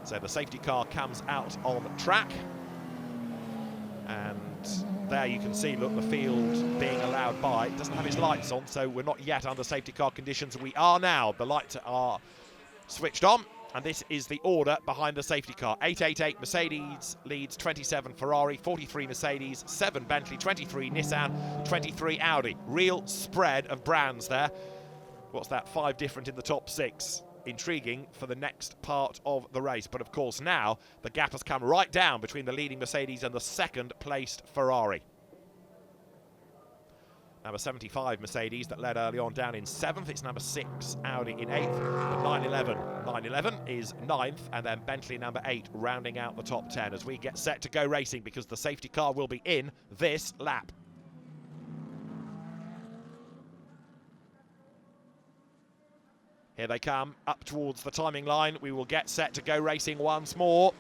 So the safety car comes out on track. And there you can see, look, the field being allowed by. It doesn't have its lights on, so we're not yet under safety car conditions. We are now. The lights are switched on, and this is the order behind the safety car. 888 Mercedes leads 27 Ferrari, 43 Mercedes, 7 Bentley, 23 Nissan, 23 Audi. Real spread of brands there. What's that? 5 different in the top 6. Intriguing for the next part of the race, but of course now the gap has come right down between the leading Mercedes and the second placed Ferrari. Number 75 Mercedes that led early on down in 7th. It's number 6 Audi in 8th. The 911 is 9th, and then Bentley number 8 rounding out the top 10 as we get set to go racing, because the safety car will be in this lap. Here they come, up towards the timing line. We will get set to go racing once more.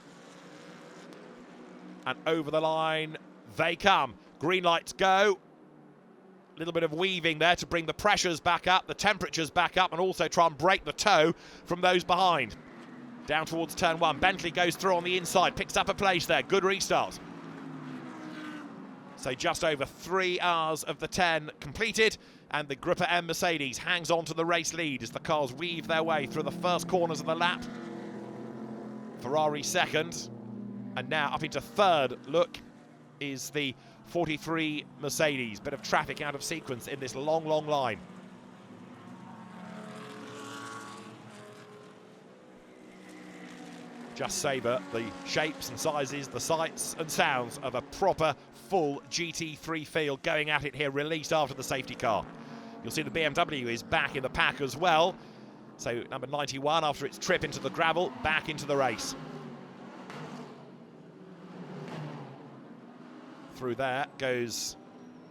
And over the line they come. Green lights go. A little bit of weaving there to bring the pressures back up, the temperatures back up, and also try and break the toe from those behind. Down towards turn one. Bentley goes through on the inside, picks up a place there. Good restart. So just over 3 hours of the 10 completed, and the Grupper M Mercedes hangs on to the race lead as the cars weave their way through the first corners of the lap. Ferrari second, and now up into third, look, is the 43 Mercedes. Bit of traffic out of sequence in this long, long line. Just savour the shapes and sizes, the sights and sounds of a proper full GT3 field going at it here, released after the safety car. You'll see the BMW is back in the pack as well. So number 91, after its trip into the gravel, back into the race. Through there goes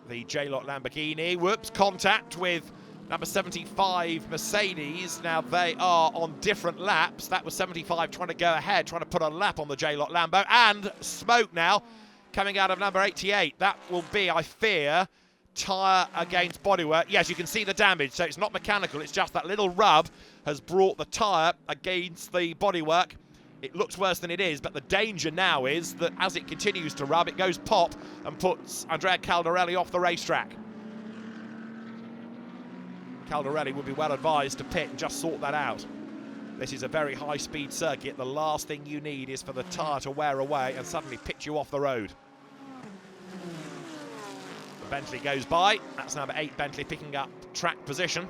the J-Lot Lamborghini. Whoops, contact with number 75 Mercedes. Now they are on different laps. That was 75 trying to go ahead, trying to put a lap on the J-Lot Lambo. And smoke now coming out of number 88. That will be, I fear, tyre against bodywork. Yes, you can see the damage, so it's not mechanical. It's just that little rub has brought the tyre against the bodywork. It looks worse than it is, but the danger now is that as it continues to rub, it goes pop and puts Andrea Caldarelli off the racetrack. Caldarelli would be well advised to pit and just sort that out. This is a very high-speed circuit. The last thing you need is for the tyre to wear away and suddenly pitch you off the road. The Bentley goes by. That's number 8 Bentley picking up track position.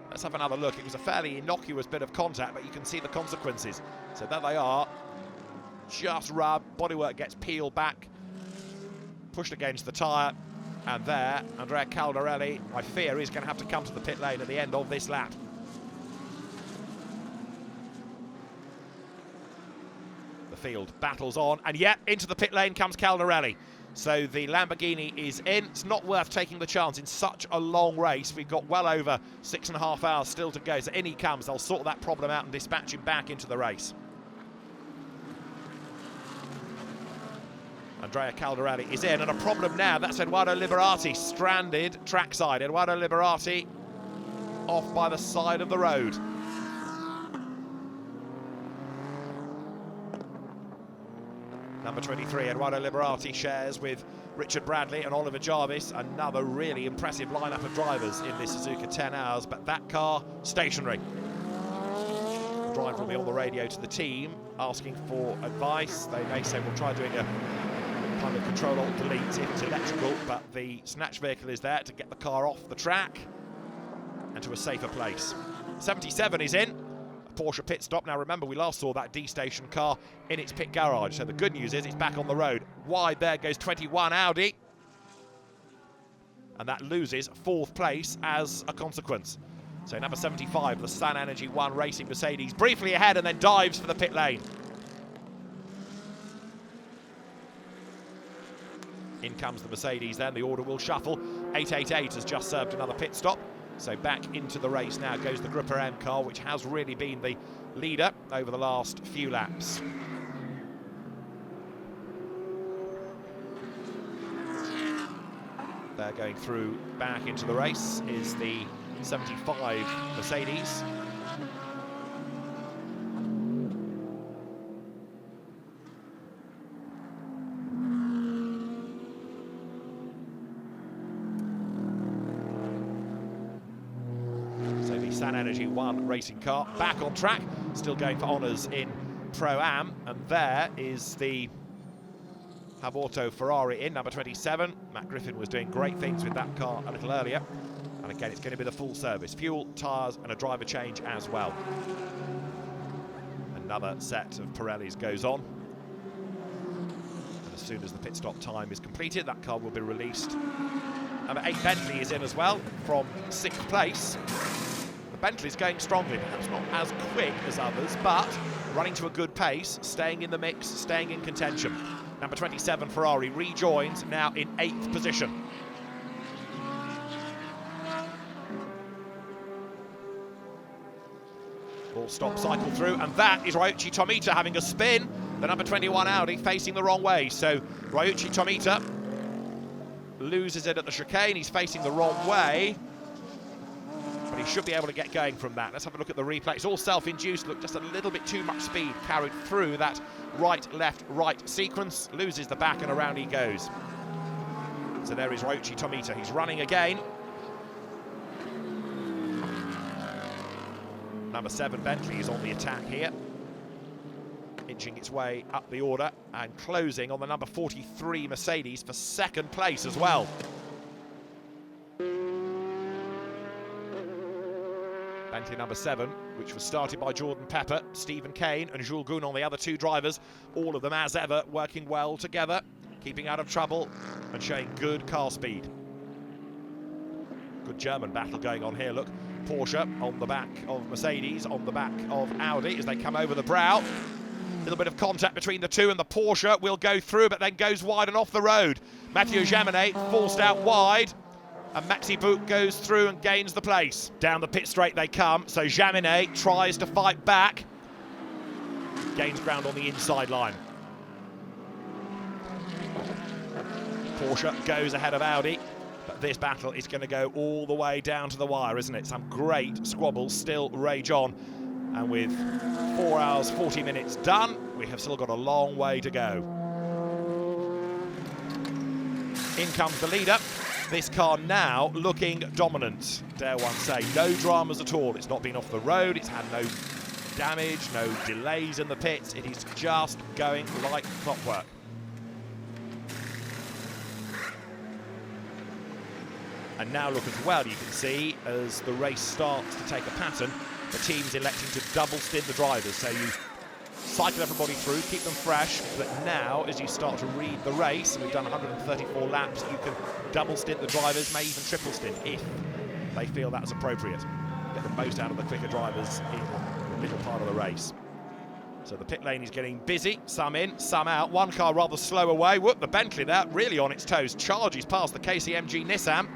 Let's have another look. It was a fairly innocuous bit of contact, but you can see the consequences. So there they are. Just rub. Bodywork gets peeled back, pushed against the tyre. And there, Andrea Caldarelli, I fear, is going to have to come to the pit lane at the end of this lap. The field battles on, and yet into the pit lane comes Caldarelli. So the Lamborghini is in. It's not worth taking the chance in such a long race. We've got well over 6.5 hours still to go. So in he comes. They'll sort that problem out and dispatch him back into the race. Andrea Caldarelli is in, and a problem now. That's Eduardo Liberati stranded trackside. Eduardo Liberati off by the side of the road. Number 23, Eduardo Liberati, shares with Richard Bradley and Oliver Jarvis. Another really impressive lineup of drivers in this Suzuka 10hrs, but that car stationary. The driver will be on the radio to the team asking for advice. They may say we'll try doing a kind of control-alt-delete if it's electrical, but the snatch vehicle is there to get the car off the track and to a safer place. 77 is in. Porsche pit stop. Now remember, we last saw that D-Station car in its pit garage, so the good news is it's back on the road. Wide there goes 21 Audi, and that loses 4th place as a consequence. So number 75, the Sun Energy 1 Racing Mercedes, briefly ahead and then dives for the pit lane. In comes the Mercedes then, the order will shuffle. 888 has just served another pit stop. So back into the race now goes the Grupper M car, which has really been the leader over the last few laps. They're going through back into the race is the 75 Mercedes. Sun Energy 1 racing car back on track, still going for honours in Pro-Am, and there is the Havorto Ferrari in, number 27. Matt Griffin was doing great things with that car a little earlier, and again it's going to be the full service, fuel, tyres and a driver change as well. Another set of Pirellis goes on, and as soon as the pit stop time is completed, that car will be released. Number 8 Bentley is in as well from 6th place. Bentley's going strongly, perhaps not as quick as others, but running to a good pace, staying in the mix, staying in contention. Number 27 Ferrari rejoins, now in 8th position. All stop cycle through, and that is Ryuichi Tomita having a spin. The number 21 Audi facing the wrong way, so Ryuichi Tomita loses it at the chicane. He's facing the wrong way. But he should be able to get going from that. Let's have a look at the replay. It's all self-induced. Look, just a little bit too much speed carried through that right, left, right sequence. Loses the back and around he goes. So there is Ryoichi Tomita. He's running again. Number 7 Bentley is on the attack here, inching its way up the order and closing on the number 43 Mercedes for second place as well. Bentley number 7, which was started by Jordan Pepper, Stephen Kane and Jules Gounon, the other 2 drivers, all of them as ever working well together, keeping out of trouble and showing good car speed. Good German battle going on here, look. Porsche on the back of Mercedes, on the back of Audi as they come over the brow. A little bit of contact between the two, and the Porsche will go through but then goes wide and off the road. Mathieu Jaminet forced out wide, and Maxi Bouc goes through and gains the place. Down the pit straight they come, so Jaminet tries to fight back. Gains ground on the inside line. Porsche goes ahead of Audi. But this battle is going to go all the way down to the wire, isn't it? Some great squabbles still rage on. And with 4 hours, 40 minutes done, we have still got a long way to go. In comes the leader. This car now looking dominant, dare one say. No dramas at all. It's not been off the road. It's had no damage, no delays in the pits. It is just going like clockwork. And now look as well, you can see, as the race starts to take a pattern, the team's electing to double stint the drivers. So you cycle everybody through, keep them fresh, but now, as you start to read the race, and we've done 134 laps, you can double stint the drivers, may even triple stint, if they feel that's appropriate. Get the most out of the quicker drivers in the middle part of the race. So the pit lane is getting busy, some in, some out. One car rather slow away. Whoop, the Bentley there, really on its toes, charges past the KCMG Nissan.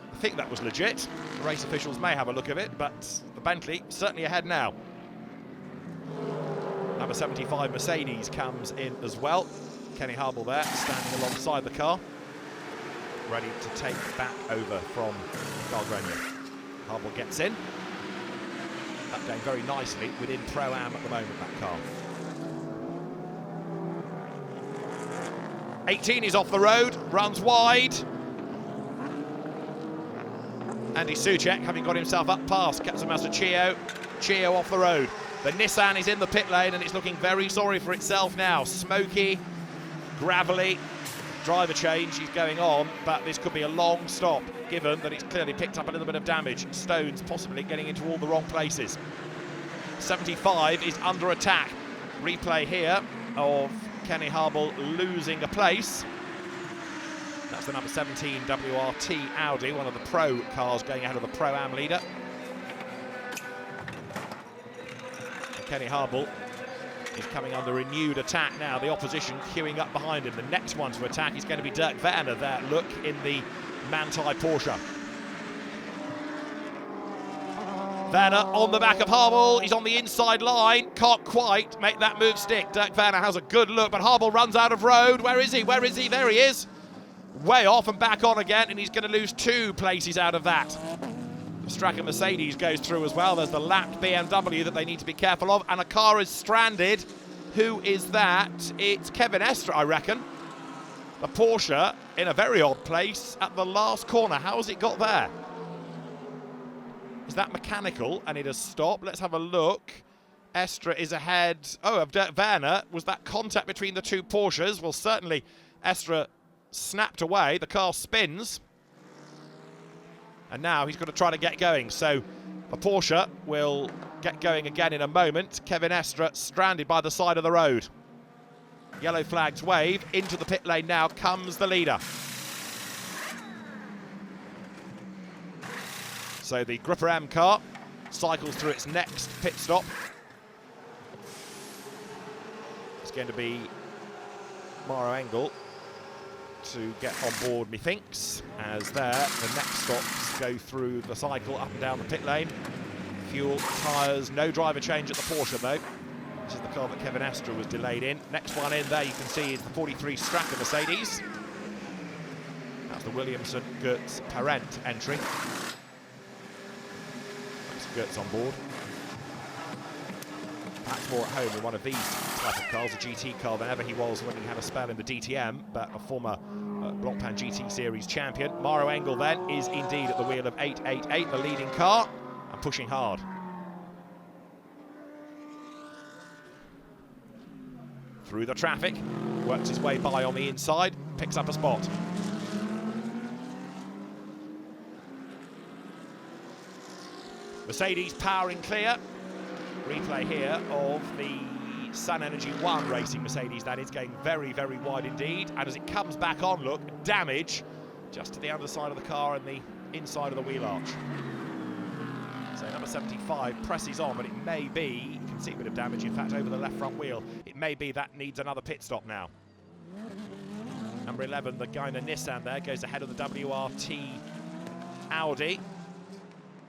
I think that was legit. The race officials may have a look at it, but the Bentley certainly ahead now. Number 75 Mercedes comes in as well. Kenny Harble there, standing alongside the car, ready to take back over from Carl Grenier. Harble gets in. That's going very nicely within Pro-Am at the moment, that car. 18 is off the road, runs wide. Andy Soucek, having got himself up past Katsumasu Chio off the road. The Nissan is in the pit lane and it's looking very sorry for itself now. Smoky, gravelly, driver change is going on, but this could be a long stop, given that it's clearly picked up a little bit of damage. Stones possibly getting into all the wrong places. 75 is under attack. Replay here of Kenny Harble losing a place. That's the number 17 WRT Audi, one of the pro cars going ahead of the Pro-Am leader. And Kenny Harble is coming under renewed attack now. The opposition queuing up behind him. The next one to attack is going to be Dirk Werner there. Look in the Manthey Porsche. Werner on the back of Harble. He's on the inside line. Can't quite make that move stick. Dirk Werner has a good look, but Harble runs out of road. Where is he? Where is he? There he is. Way off and back on again, and he's going to lose 2 places out of that. The Straka Mercedes goes through as well. There's the lapped BMW that they need to be careful of, and a car is stranded. Who is that? It's Kevin Estre, I reckon. The Porsche in a very odd place at the last corner. How has it got there? Is that mechanical? And it has stopped. Let's have a look. Estre is ahead. Oh, of Dirk Werner. Was that contact between the 2 Porsches? Well, certainly Estre snapped away. The car spins. And now he's got to try to get going. So the Porsche will get going again in a moment. Kevin Estre stranded by the side of the road. Yellow flags wave. Into the pit lane now comes the leader. So the Grupper M car cycles through its next pit stop. It's going to be Maro Engel to get on board, methinks, as there the next stops go through the cycle up and down the pit lane. Fuel, tyres, no driver change at the Porsche though. This is the car that Kevin Estre was delayed in. Next one in there you can see is the 43 Straka Mercedes. That's the Williamson Goetz Parent entry. skirts on board. Perhaps more at home in one of these type of cars, a GT car, than ever he was when he had a spell in the DTM, but a former Blockpan GT Series champion. Maro Engel then is indeed at the wheel of 888, the leading car, and pushing hard. Through the traffic, works his way by on the inside, picks up a spot. Mercedes powering clear. Replay here of the Sun Energy 1 racing Mercedes, that is, going very, very wide indeed. And as it comes back on, look, damage just to the underside of the car and the inside of the wheel arch. So number 75 presses on, but it may be, you can see a bit of damage, in fact, over the left front wheel. It may be that needs another pit stop now. Number 11, the Guyner Nissan there, goes ahead of the WRT Audi.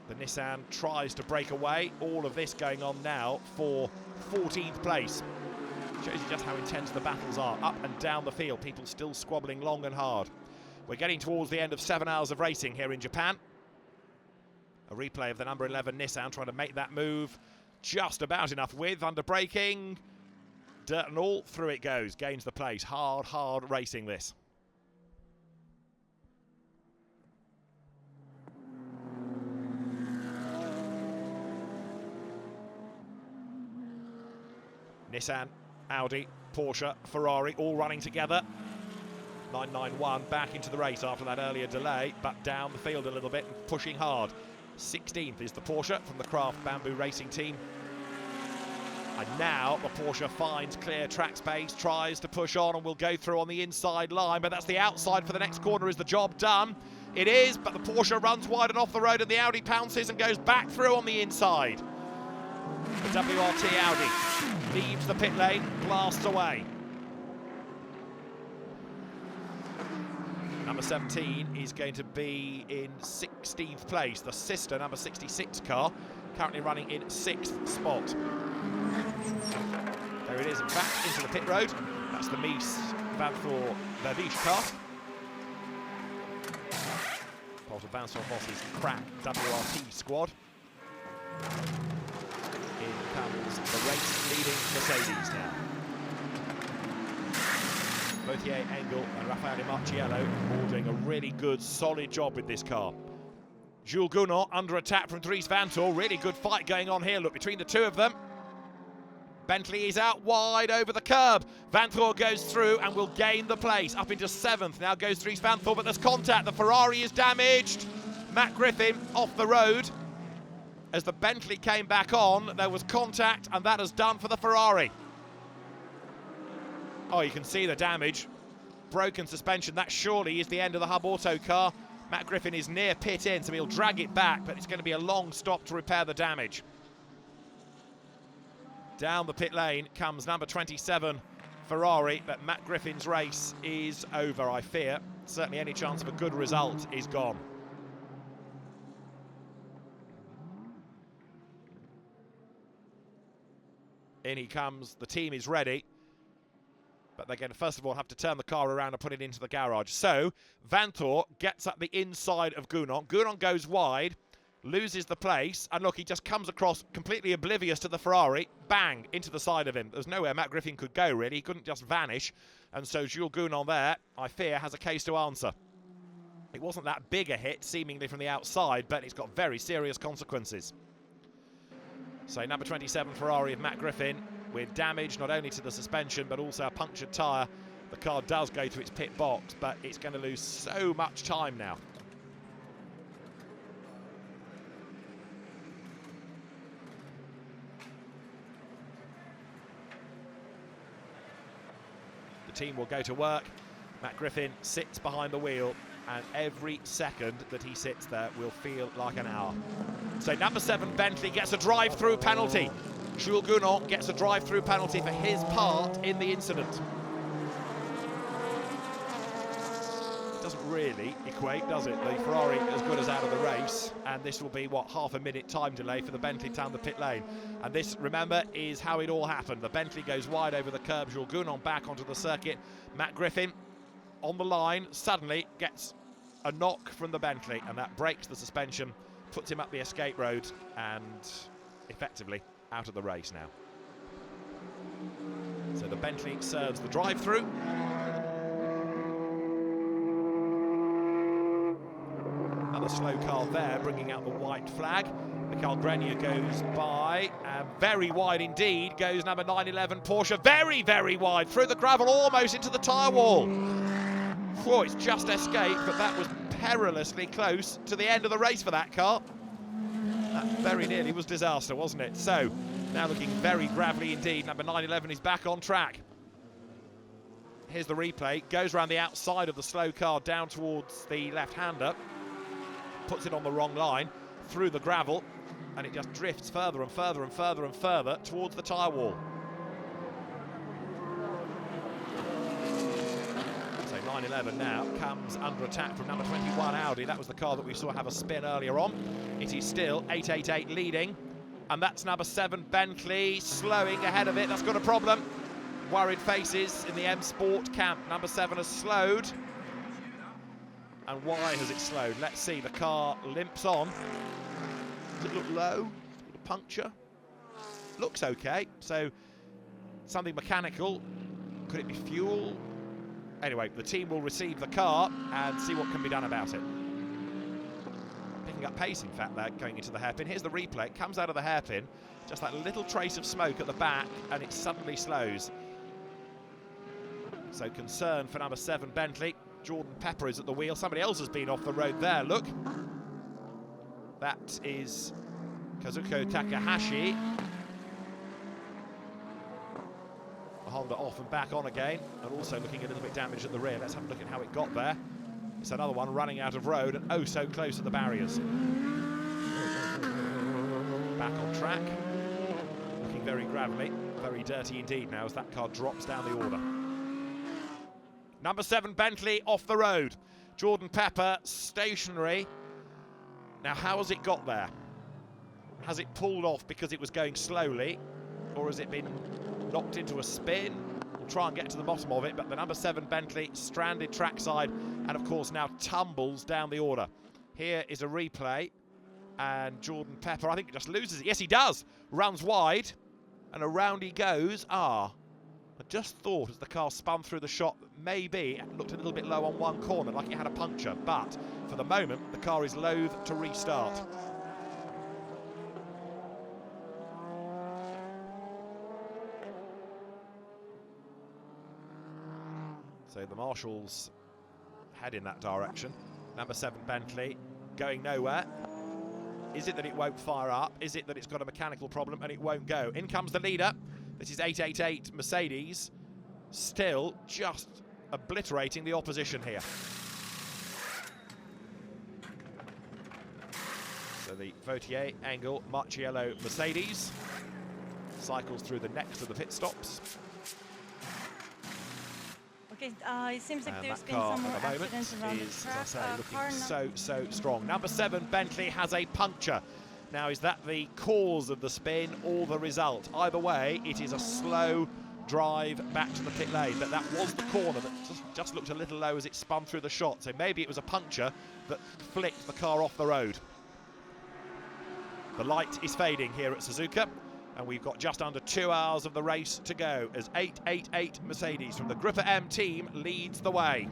The Nissan tries to break away. All of this going on now for 14th place. Shows you just how intense the battles are. Up and down the field, people still squabbling long and hard. We're getting towards the end of 7 hours of racing here in Japan. A replay of the number 11 Nissan trying to make that move. Just about enough width, under braking. Dirt and all, through it goes. Gains the place. Hard, hard racing this. Nissan, Audi, Porsche, Ferrari, all running together. 991 back into the race after that earlier delay, but down the field a little bit and pushing hard. 16th is the Porsche from the Craft Bamboo Racing team. And now the Porsche finds clear track space, tries to push on and will go through on the inside line, but that's the outside for the next corner. Is the job done? It is, but the Porsche runs wide and off the road and the Audi pounces and goes back through on the inside. The WRT Audi leaves the pit lane, blasts away. Number 17 is going to be in 16th place. The sister number 66 car, currently running in 6th spot. There it is, in fact, into the pit road. That's the Mies van der Vervisch car. Part of Vincent Voss's crack WRT squad. In comes the race-leading Mercedes now. Gauthier Engel and Raffaele Marciello all doing a really good, solid job with this car. Jules Gounon under attack from Dries Vanthoor. Really good fight going on here, look, between the two of them. Bentley is out wide over the curb. Vanthoor goes through and will gain the place. Up into 7th, now goes Dries Vanthoor, but there's contact. The Ferrari is damaged. Matt Griffin off the road. As the Bentley came back on, there was contact, and that has done for the Ferrari. Oh, you can see the damage. Broken suspension. That surely is the end of the Hub Auto car. Matt Griffin is near pit in, so he'll drag it back, but it's going to be a long stop to repair the damage. Down the pit lane comes number 27 Ferrari, but Matt Griffin's race is over, I fear. Certainly any chance of a good result is gone. In he comes, the team is ready. But they're going to, first of all, have to turn the car around and put it into the garage. So, Vanthoor gets up the inside of Gounon. Gounon goes wide, loses the place, and look, he just comes across completely oblivious to the Ferrari. Bang, into the side of him. There's nowhere Matt Griffin could go, really. He couldn't just vanish. And so Jules Gounon there, I fear, has a case to answer. It wasn't that big a hit, seemingly from the outside, but it's got very serious consequences. So, number 27 Ferrari of Matt Griffin, with damage not only to the suspension but also a punctured tyre. The car does go to its pit box, but it's going to lose so much time now. The team will go to work. Matt Griffin sits behind the wheel, and every second that he sits there will feel like an hour. So number 7 Bentley gets a drive-through penalty. Jules Gounon gets a drive-through penalty for his part in the incident. It doesn't really equate, does it? The Ferrari as good as out of the race, and this will be, what, half a minute time delay for the Bentley down the pit lane. And this, remember, is how it all happened. The Bentley goes wide over the curb, Jules Gounon back onto the circuit. Matt Griffin on the line suddenly gets a knock from the Bentley, and that breaks the suspension, puts him up the escape road and effectively out of the race now. So the Bentley serves the drive-through. Another slow car there, bringing out the white flag. Michael Grenier goes by, and very wide indeed goes number 911 Porsche. Very, very wide, through the gravel, almost into the tyre wall. Oh, it's just escaped, but that was perilously close to the end of the race for that car. That very nearly was disaster, wasn't it? So, now looking very gravelly indeed. Number 911 is back on track. Here's the replay. Goes around the outside of the slow car down towards the left-hander. Puts it on the wrong line, through the gravel, and it just drifts further and further and further and further towards the tyre wall. So 911 now comes under attack from number 21 Audi. That was the car that we saw have a spin earlier on. It is still 888 leading, and that's number 7 Bentley slowing ahead of it. That's got a problem. Worried faces in the M Sport camp. Number 7 has slowed. And why has it slowed? Let's see. The car limps on. Does it look low? A puncture? Looks okay. So something mechanical. Could it be fuel? Anyway, the team will receive the car and see what can be done about it. Picking up pace, in fact, there, going into the hairpin. Here's the replay. It comes out of the hairpin. Just that little trace of smoke at the back, and it suddenly slows. So concern for number 7 Bentley. Jordan Pepper is at the wheel. Somebody else has been off the road there, look. That is Kazuko Takahashi. The Honda off and back on again, and also looking a little bit damaged at the rear. Let's have a look at how it got there. It's another one running out of road and oh so close to the barriers. Back on track. Looking very gravelly, very dirty indeed now as that car drops down the order. Number 7 Bentley off the road. Jordan Pepper stationary. Now how has it got there? Has it pulled off because it was going slowly, or has it been knocked into a spin? We'll try and get to the bottom of it, but the number 7 Bentley stranded trackside and of course now tumbles down the order. Here is a replay, and Jordan Pepper, I think, just loses it. Yes, he does. Runs wide and around he goes. I just thought as the car spun through the shot, maybe it looked a little bit low on one corner, like it had a puncture, but for the moment, the car is loath to restart. So the marshals head in that direction. Number 7 Bentley going nowhere. Is it that it won't fire up? Is it that it's got a mechanical problem and it won't go? In comes the leader. This is 888 Mercedes, still just obliterating the opposition here. So the Vautier angle Marciello Mercedes cycles through the next of the pit stops. Okay, it seems like there's been car some more at the moment accidents around is, the track. as I say, looking so strong. Number 7 Bentley has a puncture. Now, is that the cause of the spin or the result? Either way, it is a slow drive back to the pit lane. But that was the corner that just looked a little low as it spun through the shot. So maybe it was a puncture that flicked the car off the road. The light is fading here at Suzuka, and we've got just under 2 hours of the race to go as 888 Mercedes from the Grupper M team leads the way.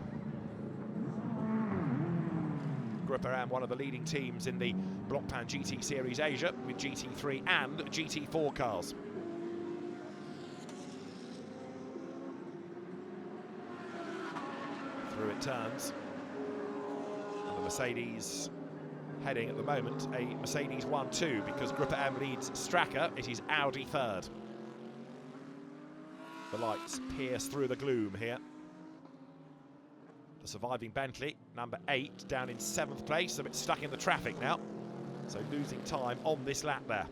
Grupper M, one of the leading teams in the Blancpain GT Series Asia with GT3 and GT4 cars. Through it turns. And the Mercedes heading at the moment a Mercedes 1-2 because Grupper M leads Straka. It is Audi third. The lights pierce through the gloom here. The surviving Bentley, number 8, down in 7th place, a bit stuck in the traffic now. So losing time on this lap there.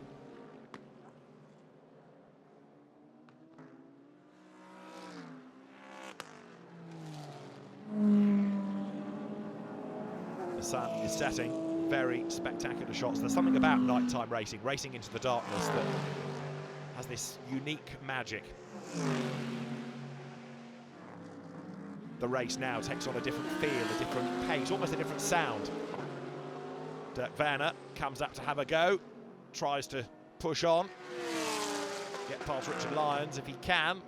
The sun is setting, very spectacular shots. There's something about nighttime racing, racing into the darkness, that has this unique magic. The race now takes on a different feel, a different pace, almost a different sound. Dirk Werner comes up to have a go, tries to push on, get past Richard Lyons if he can.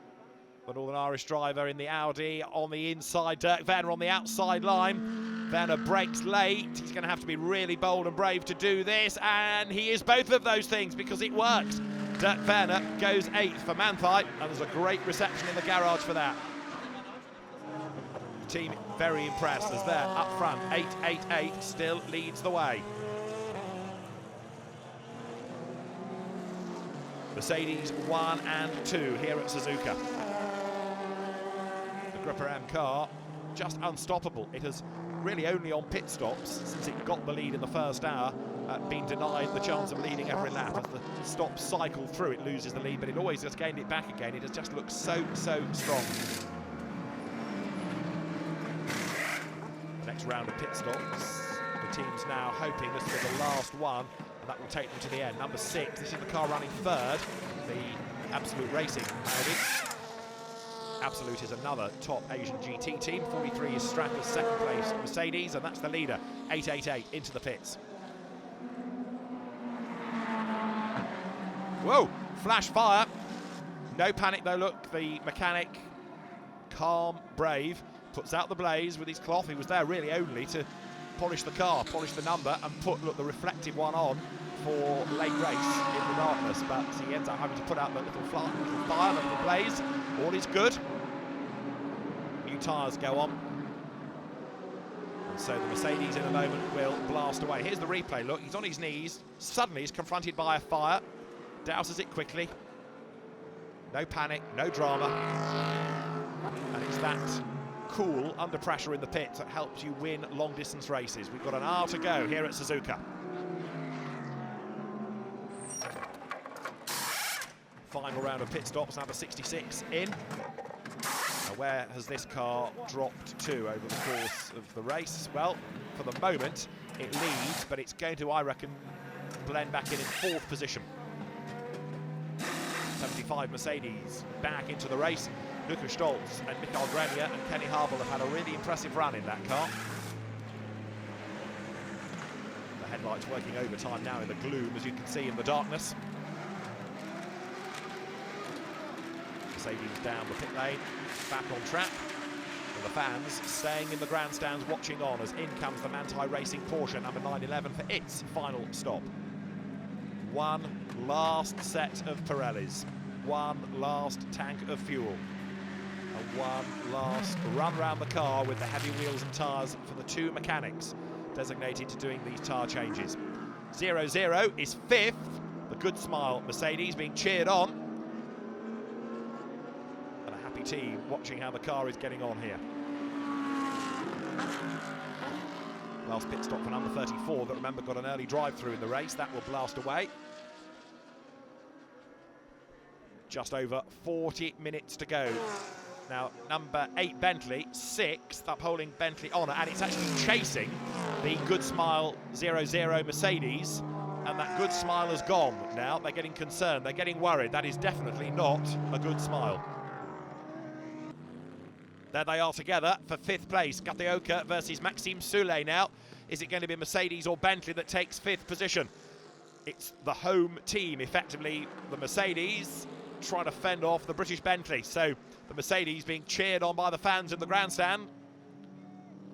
The Northern Irish driver in the Audi on the inside, Dirk Werner on the outside line. Werner breaks late. He's going to have to be really bold and brave to do this, and he is both of those things because it works. Dirk Werner goes 8th for Manthei, and there's a great reception in the garage for that. The team very impressed as they're up front. 8-8-8 still leads the way. Mercedes 1 and 2 here at Suzuka. The Grupper M car just unstoppable. It has really only on pit stops since it got the lead in the first hour been denied the chance of leading every lap. As the stops cycle through, it loses the lead, but it always has gained it back again. It has just looked so strong. The next round of pit stops, the team's now hoping this will be the last one, and that will take them to the end. Number 6, this is the car running third, the Absolute Racing Audi. Absolute is another top Asian GT team. 43 is Strata's second place Mercedes, and that's the leader. 8-8-8 into the pits. Whoa, flash fire. No panic though, look, the mechanic, calm, brave, puts out the blaze with his cloth. He was there really only to polish the car, polish the number, and put, look, the reflective one on for late race in the darkness, but he ends up having to put out the little fire, the little blaze. All is good. New tyres go on. And so the Mercedes in a moment will blast away. Here's the replay, look, he's on his knees. Suddenly he's confronted by a fire. Douses it quickly. No panic, no drama. And it's that cool under pressure in the pits that helps you win long distance races. We've got an hour to go here at Suzuka. Final round of pit stops, number 66 in. Now where has this car dropped to over the course of the race? Well, for the moment, it leads, but it's going to, I reckon, blend back in 4th position. 75 Mercedes back into the race. Lukas Stolz and Michael Grenier and Kenny Harville have had a really impressive run in that car. The headlights working overtime now in the gloom, as you can see in the darkness. Mercedes down the pit lane, back on track. And the fans staying in the grandstands watching on as in comes the Manthei Racing Porsche number 911 for its final stop. One last set of Pirellis, one last tank of fuel, and one last run around the car with the heavy wheels and tyres for the 2 mechanics designated to doing these tyre changes. 0-0 is 5th, the Good Smile Mercedes being cheered on, and a happy team watching how the car is getting on here. Last pit stop for number 34 that, remember, got an early drive-through in the race. That will blast away. Just over 40 minutes to go. Now, number 8 Bentley, 6th, upholding Bentley Honour, and it's actually chasing the Good Smile 0-0 Mercedes, and that Good Smile has gone now. They're getting concerned, they're getting worried. That is definitely not a Good Smile. There they are together for 5th place. Gateoka versus Maxime Soulet now. Is it going to be Mercedes or Bentley that takes 5th position? It's the home team, effectively, the Mercedes, trying to fend off the British Bentley. So the Mercedes being cheered on by the fans in the grandstand.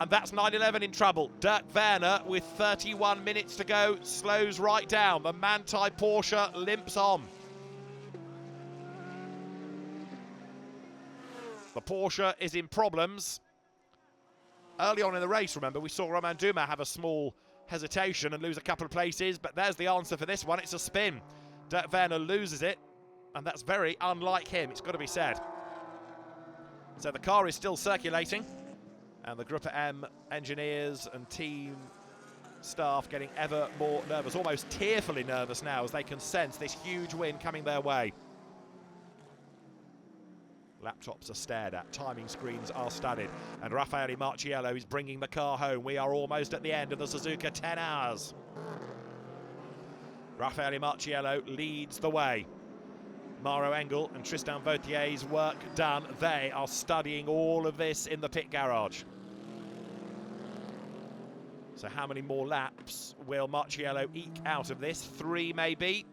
And that's 911 in trouble. Dirk Werner, with 31 minutes to go, slows right down. The Manthei Porsche limps on. The Porsche is in problems. Early on in the race, remember, we saw Romain Dumas have a small hesitation and lose a couple of places, but there's the answer for this one. It's a spin. Dirk Werner loses it, and that's very unlike him, it's got to be said. So the car is still circulating, and the Grupper M engineers and team staff getting ever more nervous, almost tearfully nervous now, as they can sense this huge win coming their way. Laptops are stared at, timing screens are studied, and Raffaele Marciello is bringing the car home. We are almost at the end of the Suzuka 10 hours. Raffaele Marciello leads the way. Maro Engel and Tristan Vautier's work done. They are studying all of this in the pit garage. So how many more laps will Marchiello eke out of this? 3 maybe.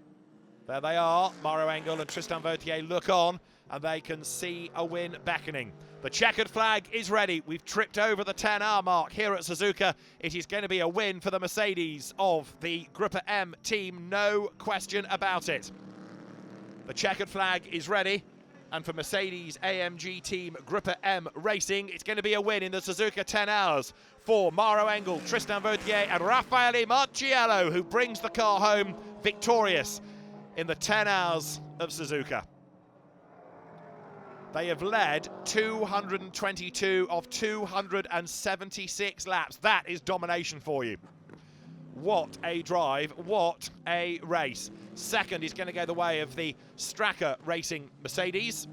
There they are. Mauro Engel and Tristan Vautier look on, and they can see a win beckoning. The checkered flag is ready. We've tripped over the 10-hour mark here at Suzuka. It is going to be a win for the Mercedes of the Gruppe M team, no question about it. The checkered flag is ready, and for Mercedes AMG team Gruppe M Racing, it's going to be a win in the Suzuka 10 hours for Mauro Engel, Tristan Vautier and Raffaele Marchiello, who brings the car home victorious in the 10 hours of Suzuka. They have led 222 of 276 laps. That is domination for you. What a drive, what a race. Second is going to go the way of the Straka Racing Mercedes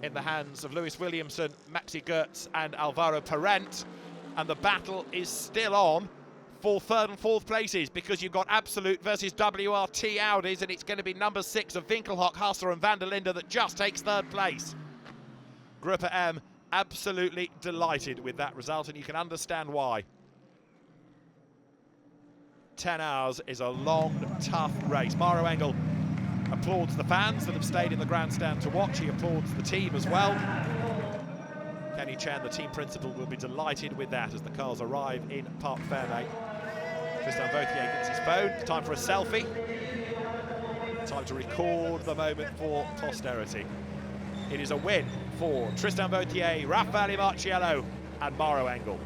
in the hands of Lewis Williamson, Maxi Goetz and Alvaro Parent. And the battle is still on for third and fourth places, because you've got Absolute versus WRT Audis, and it's going to be number 6 of Winkelhock, Hasser and van der Linde that just takes third place. Gruppe M absolutely delighted with that result, and you can understand why. 10 hours is a long, tough race. Mauro Engel applauds the fans that have stayed in the grandstand to watch. He applauds the team as well. Kenny Chen, the team principal, will be delighted with that as the cars arrive in Parc Fermé. Tristan Vautier gets his phone. It's time for a selfie. Time to record the moment for posterity. It is a win for Tristan Vautier, Raffaele Marchiello and Mauro Engel.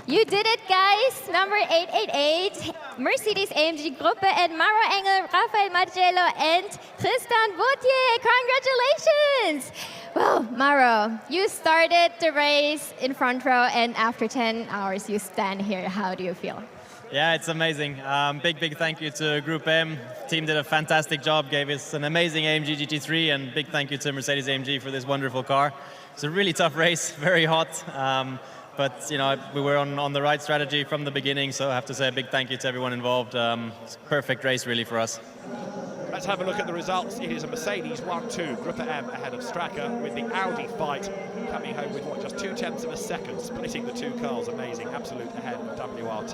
You did it, guys. Number 888, Mercedes AMG Gruppe, and Mauro Engel, Raffaele Marchiello, and Tristan Vautier. Congratulations! Well, Mauro, you started the race in front row, and after 10 hours, you stand here. How do you feel? Yeah, it's amazing. Big thank you to Group M. Team did a fantastic job, gave us an amazing AMG GT3, and big thank you to Mercedes AMG for this wonderful car. It's a really tough race, very hot. But you know, we were on the right strategy from the beginning, so I have to say a big thank you to everyone involved. It's a perfect race really for us. Let's have a look at the results. It is a Mercedes 1-2, Gruppe M ahead of Straka, with the Audi fight coming home with, what, just 0.2 of a second, splitting the two cars. Amazing. Absolute ahead of WRT.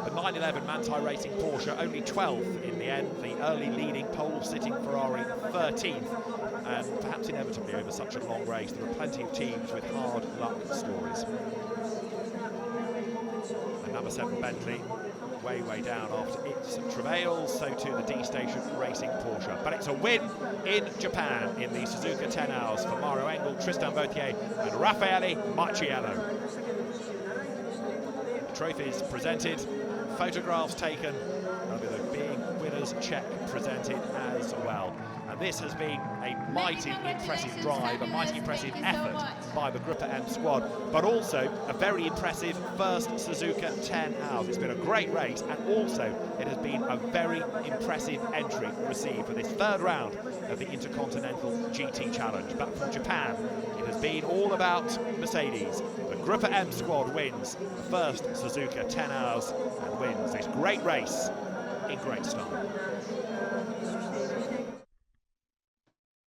The 911 Manthey Racing Porsche only 12th in the end. The early leading pole sitting Ferrari 13th, and perhaps inevitably over such a long race there are plenty of teams with hard luck stories. And number 7 Bentley way down after its travails, so too the D-Station Racing Porsche. But it's a win in Japan in the Suzuka 10 hours for Mauro Engel, Tristan Vautier and Raffaele Marchiello. Trophies presented, photographs taken, and with a big winner's check presented as well. And this has been a mighty impressive drive, a mighty impressive effort by the Gruppe M squad, but also a very impressive first Suzuka 10 hours. It's been a great race, and also it has been a very impressive entry received for this third round of the Intercontinental GT Challenge. But from Japan, it has been all about Mercedes. The Gruppe M squad wins the first Suzuka 10 hours and wins this great race in great style.